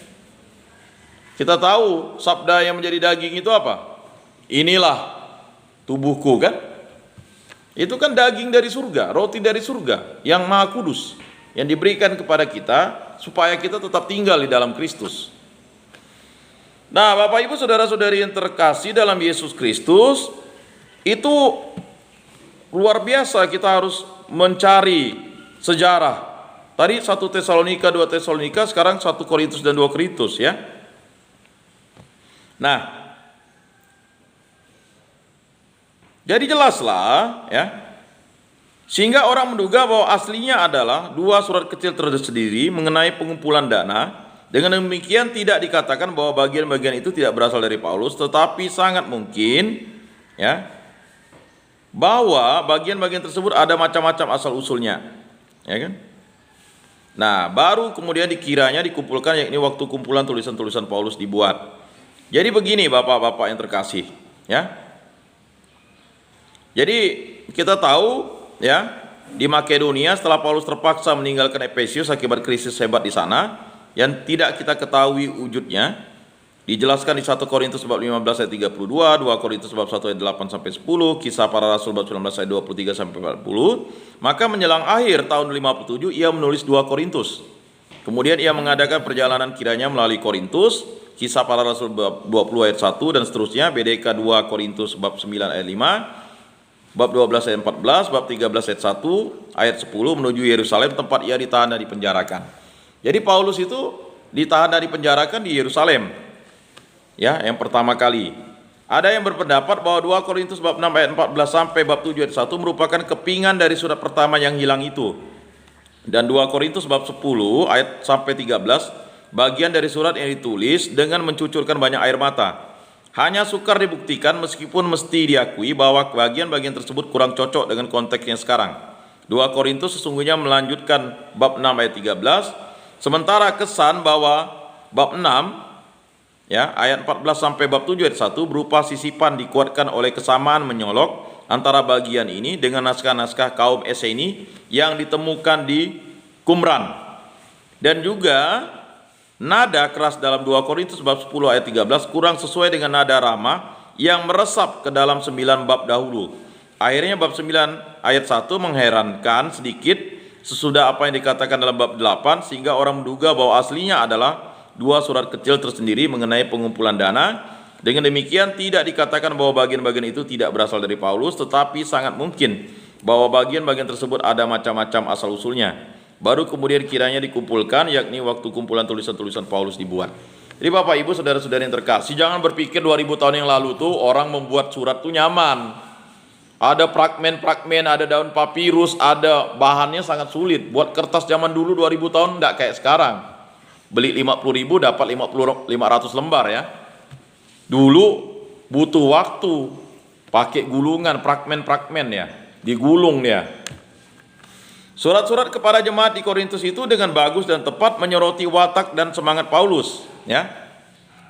Kita tahu sabda yang menjadi daging itu apa? Inilah tubuhku, kan? Itu kan daging dari surga, roti dari surga yang Maha Kudus, yang diberikan kepada kita supaya kita tetap tinggal di dalam Kristus. Nah, Bapak Ibu saudara-saudari yang terkasih dalam Yesus Kristus, itu luar biasa kita harus mencari sejarah. Tadi 1 Tesalonika, 2 Tesalonika, sekarang 1 Korintus dan 2 Korintus, ya. Nah, jadi jelaslah, ya. Sehingga orang menduga bahwa aslinya adalah 2 surat kecil tersendiri mengenai pengumpulan dana. Dengan demikian tidak dikatakan bahwa bagian-bagian itu tidak berasal dari Paulus, tetapi sangat mungkin, ya, bahwa bagian-bagian tersebut ada macam-macam asal usulnya, ya kan? Nah, baru kemudian dikiranya dikumpulkan, yakni waktu kumpulan tulisan-tulisan Paulus dibuat. Jadi begini Bapak-bapak yang terkasih, ya. Jadi kita tahu, ya, di Makedonia setelah Paulus terpaksa meninggalkan Efesus akibat krisis hebat di sana yang tidak kita ketahui wujudnya, dijelaskan di 1 Korintus bab 15 ayat 32, 2 Korintus bab 1 ayat 8 sampai 10, Kisah Para Rasul bab 19 ayat 23 sampai 40. Maka menjelang akhir tahun 57 ia menulis 2 Korintus. Kemudian ia mengadakan perjalanan kiranya melalui Korintus, Kisah Para Rasul bab 20 ayat 1 dan seterusnya, BDK 2 Korintus bab 9 ayat 5, bab 12 ayat 14, bab 13 ayat 1, ayat 10 menuju Yerusalem tempat ia ditahan dan dipenjarakan. Jadi Paulus itu ditahan dan dipenjarakan di Yerusalem, ya, yang pertama kali. Ada yang berpendapat bahwa 2 Korintus bab 6 ayat 14 sampai bab 7 ayat 1 merupakan kepingan dari surat pertama yang hilang itu. Dan 2 Korintus bab 10 ayat sampai 13 bagian dari surat yang ditulis dengan mencucurkan banyak air mata. Hanya sukar dibuktikan meskipun mesti diakui bahwa bagian-bagian tersebut kurang cocok dengan konteks yang sekarang. 2 Korintus sesungguhnya melanjutkan bab 6 ayat 13, sementara kesan bahwa bab 6, ya, ayat 14 sampai bab 7 ayat 1 berupa sisipan dikuatkan oleh kesamaan menyolok antara bagian ini dengan naskah-naskah kaum Esseni yang ditemukan di Qumran. Dan juga nada keras dalam 2 Korintus bab 10 ayat 13 kurang sesuai dengan nada Rama yang meresap ke dalam 9 bab dahulu. Akhirnya bab 9 ayat 1 mengherankan sedikit sesudah apa yang dikatakan dalam bab 8, sehingga orang menduga bahwa aslinya adalah 2 surat kecil tersendiri mengenai pengumpulan dana. Dengan demikian tidak dikatakan bahwa bagian-bagian itu tidak berasal dari Paulus, tetapi sangat mungkin bahwa bagian-bagian tersebut ada macam-macam asal usulnya. Baru kemudian kiranya dikumpulkan, yakni waktu kumpulan tulisan-tulisan Paulus dibuat. Jadi Bapak Ibu saudara-saudari yang terkasih, jangan berpikir 2000 tahun yang lalu tuh orang membuat surat tuh nyaman. Ada fragmen-fragmen, ada daun papirus, ada bahannya sangat sulit. Buat kertas zaman dulu 2000 tahun enggak kayak sekarang. Beli 50.000 dapat 500 lembar, ya. Dulu butuh waktu. pakai gulungan, fragmen-fragmen ya, digulung dia. Surat-surat kepada jemaat di Korintus itu dengan bagus dan tepat menyoroti watak dan semangat Paulus, ya.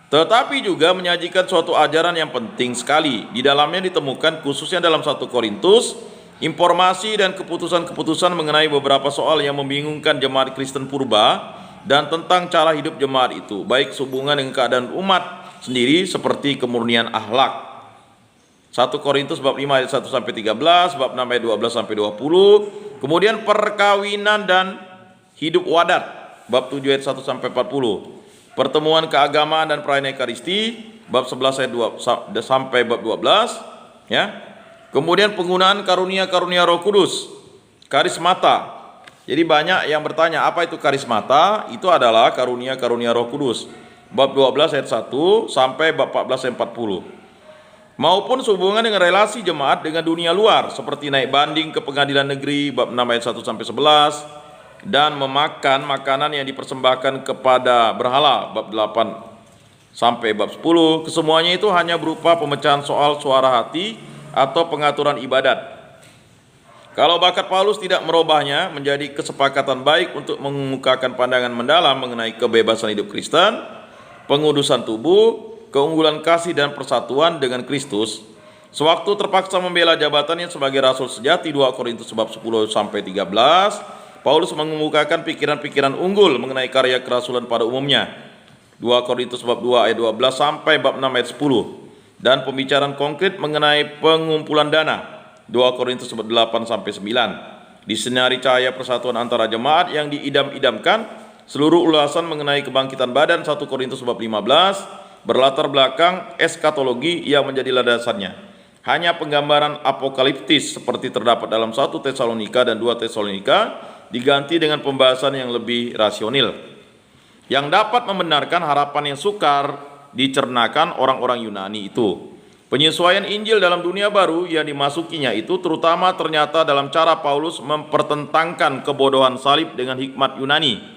Tetapi juga menyajikan suatu ajaran yang penting sekali. Di dalamnya ditemukan khususnya dalam 1 Korintus informasi dan keputusan-keputusan mengenai beberapa soal yang membingungkan jemaat Kristen purba dan tentang cara hidup jemaat itu, baik sehubungan dengan keadaan umat sendiri seperti kemurnian akhlak. 1 Korintus bab 5 ayat 1 sampai 13, bab 6 ayat 12 sampai 20. Kemudian perkawinan dan hidup wadat, bab 7 ayat 1 sampai 40. Pertemuan keagamaan dan perayaan Ekaristi, bab 11 ayat 2 sampai bab 12, ya. Kemudian penggunaan karunia-karunia Roh Kudus, karismata. Jadi banyak yang bertanya, apa itu karismata? Itu adalah karunia-karunia Roh Kudus. Bab 12 ayat 1 sampai bab 14 ayat 40. Maupun sehubungan dengan relasi jemaat dengan dunia luar, seperti naik banding ke pengadilan negeri, bab 6 ayat 1 sampai 11, dan memakan makanan yang dipersembahkan kepada berhala, bab 8 sampai bab 10. Kesemuanya itu hanya berupa pemecahan soal suara hati atau pengaturan ibadat. Kalau bakat Paulus tidak merubahnya menjadi kesepakatan baik untuk mengemukakan pandangan mendalam mengenai kebebasan hidup Kristen, pengudusan tubuh, keunggulan kasih dan persatuan dengan Kristus, sewaktu terpaksa membela jabatannya sebagai rasul sejati, 2 Korintus bab 10 sampai 13, Paulus mengemukakan pikiran-pikiran unggul mengenai karya kerasulan pada umumnya, 2 Korintus bab 2 ayat 12 sampai bab 6 ayat 10, dan pembicaraan konkret mengenai pengumpulan dana, 2 Korintus bab 8 sampai 9. Disinari cahaya persatuan antara jemaat yang diidam-idamkan, seluruh ulasan mengenai kebangkitan badan, 1 Korintus bab 15, berlatar belakang eskatologi yang menjadi landasannya. Hanya penggambaran apokaliptis seperti terdapat dalam 1 Tesalonika dan 2 Tesalonika diganti dengan pembahasan yang lebih rasional, yang dapat membenarkan harapan yang sukar dicernakan orang-orang Yunani itu. Penyesuaian Injil dalam dunia baru yang dimasukinya itu terutama ternyata dalam cara Paulus mempertentangkan kebodohan salib dengan hikmat Yunani.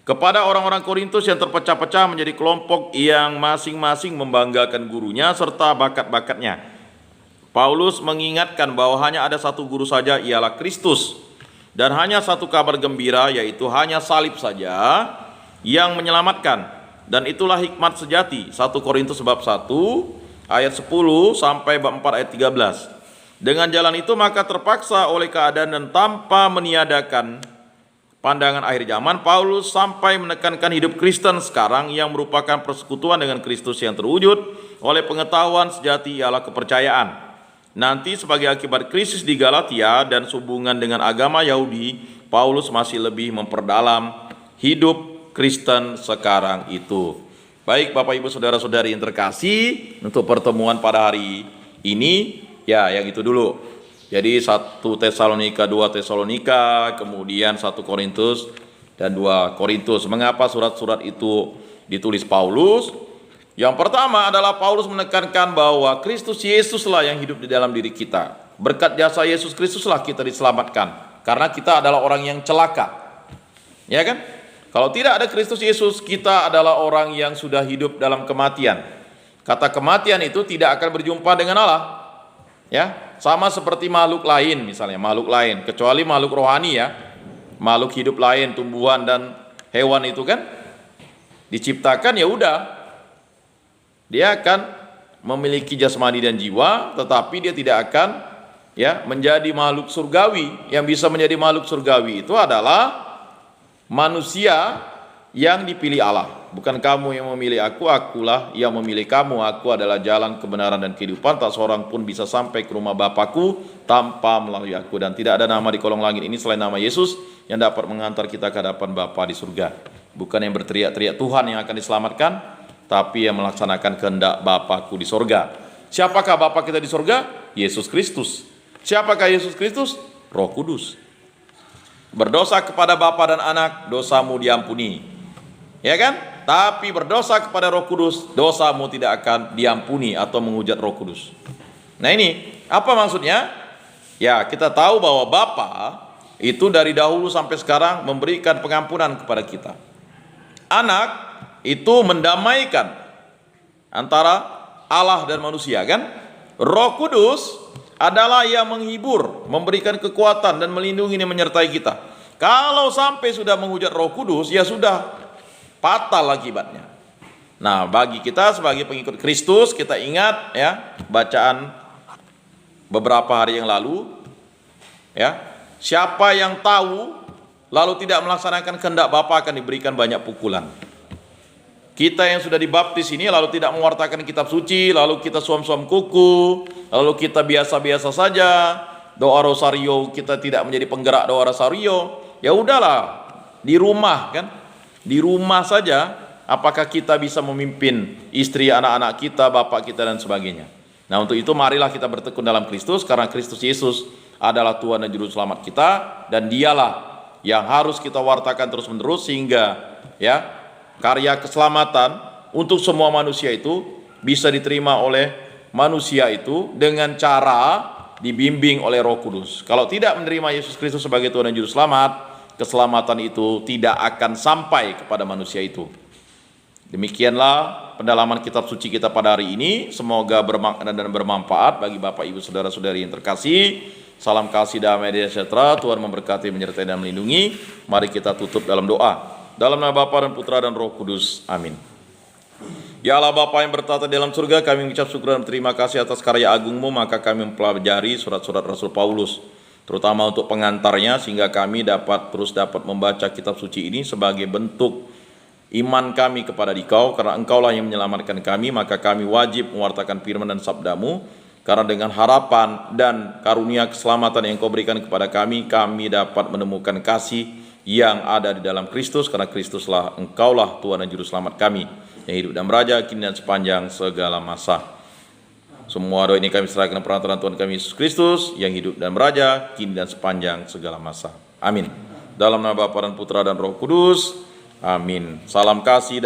Kepada orang-orang Korintus yang terpecah-pecah menjadi kelompok yang masing-masing membanggakan gurunya serta bakat-bakatnya, Paulus mengingatkan bahwa hanya ada satu guru saja, ialah Kristus, dan hanya satu kabar gembira, yaitu hanya salib saja yang menyelamatkan, dan itulah hikmat sejati. 1 Korintus bab 1 ayat 10 sampai bab 4 ayat 13. Dengan jalan itu maka terpaksa oleh keadaan dan tanpa meniadakan pandangan akhir zaman, Paulus sampai menekankan hidup Kristen sekarang yang merupakan persekutuan dengan Kristus yang terwujud oleh pengetahuan sejati, ialah kepercayaan. Nanti sebagai akibat krisis di Galatia dan sehubungan dengan agama Yahudi, Paulus masih lebih memperdalam hidup Kristen sekarang itu. Baik Bapak Ibu Saudara-saudari yang terkasih, untuk pertemuan pada hari ini, ya yang itu dulu. Jadi 1 Tesalonika, 2 Tesalonika, kemudian 1 Korintus dan 2 Korintus. Mengapa surat-surat itu ditulis Paulus? Yang pertama adalah Paulus menekankan bahwa Kristus Yesuslah yang hidup di dalam diri kita. Berkat jasa Yesus Kristuslah kita diselamatkan. Karena kita adalah orang yang celaka. Ya kan? Kalau tidak ada Kristus Yesus, kita adalah orang yang sudah hidup dalam kematian. Kata kematian itu tidak akan berjumpa dengan Allah. Ya, sama seperti makhluk lain, misalnya makhluk lain, kecuali makhluk rohani ya, makhluk hidup lain, tumbuhan dan hewan itu kan diciptakan, ya udah, dia akan memiliki jasmani dan jiwa, tetapi dia tidak akan ya menjadi makhluk surgawi. Yang bisa menjadi makhluk surgawi itu adalah manusia yang dipilih Allah. Bukan kamu yang memilih aku, akulah yang memilih kamu. Aku adalah jalan, kebenaran dan kehidupan. Tak seorang pun bisa sampai ke rumah Bapakku tanpa melalui aku. Dan tidak ada nama di kolong langit ini selain nama Yesus yang dapat mengantar kita ke hadapan Bapa di surga. Bukan yang berteriak-teriak Tuhan yang akan diselamatkan, tapi yang melaksanakan kehendak Bapakku di surga. Siapakah Bapa kita di surga? Yesus Kristus. Siapakah Yesus Kristus? Roh Kudus. Berdosa kepada Bapa dan Anak, dosamu diampuni. Ya kan? Tapi berdosa kepada Roh Kudus, dosamu tidak akan diampuni atau menghujat Roh Kudus. Nah ini, apa maksudnya? Ya, kita tahu bahwa Bapa itu dari dahulu sampai sekarang memberikan pengampunan kepada kita. Anak itu mendamaikan antara Allah dan manusia kan? Roh Kudus adalah yang menghibur, memberikan kekuatan dan melindungi dan menyertai kita. Kalau sampai sudah menghujat Roh Kudus, ya sudah fatal akibatnya. Nah, bagi kita sebagai pengikut Kristus, kita ingat ya bacaan beberapa hari yang lalu, ya, siapa yang tahu lalu tidak melaksanakan kehendak Bapa akan diberikan banyak pukulan. Kita yang sudah dibaptis ini lalu tidak mewartakan kitab suci, lalu kita suam-suam kuku, lalu kita biasa-biasa saja, doa rosario kita tidak menjadi penggerak doa rosario, ya udahlah, di rumah kan, di rumah saja, apakah kita bisa memimpin istri, anak-anak kita, bapak kita dan sebagainya. Nah, untuk itu marilah kita bertekun dalam Kristus, karena Kristus Yesus adalah Tuhan dan Juru Selamat kita, dan dialah yang harus kita wartakan terus-menerus, sehingga ya karya keselamatan untuk semua manusia itu bisa diterima oleh manusia itu dengan cara dibimbing oleh Roh Kudus. Kalau tidak menerima Yesus Kristus sebagai Tuhan dan Juru Selamat, keselamatan itu tidak akan sampai kepada manusia itu. Demikianlah pendalaman kitab suci kita pada hari ini. Semoga bermakna dan bermanfaat bagi Bapak Ibu Saudara-saudari yang terkasih. Salam kasih damai dan sejahtera. Tuhan memberkati, menyertai dan melindungi. Mari kita tutup dalam doa. Dalam nama Bapa dan Putra dan Roh Kudus. Amin. Ya Allah Bapa yang bertata di dalam surga, kami mengucap syukur dan terima kasih atas karya agungmu, maka kami mempelajari surat-surat Rasul Paulus, terutama untuk pengantarnya, sehingga kami dapat membaca kitab suci ini sebagai bentuk iman kami kepada Dikau, karena Engkaulah yang menyelamatkan kami, maka kami wajib mewartakan firman dan sabdamu, karena dengan harapan dan karunia keselamatan yang Kau berikan kepada kami dapat menemukan kasih yang ada di dalam Kristus, karena Kristuslah Engkaulah Tuhan dan Juru Selamat kami, yang hidup dan meraja kini dan sepanjang segala masa. Semua doa ini kami serahkan perantaraan Tuhan kami Yesus Kristus, yang hidup dan meraja kini dan sepanjang segala masa. Amin. Dalam nama Bapa dan Putra dan Roh Kudus. Amin. Salam kasih dan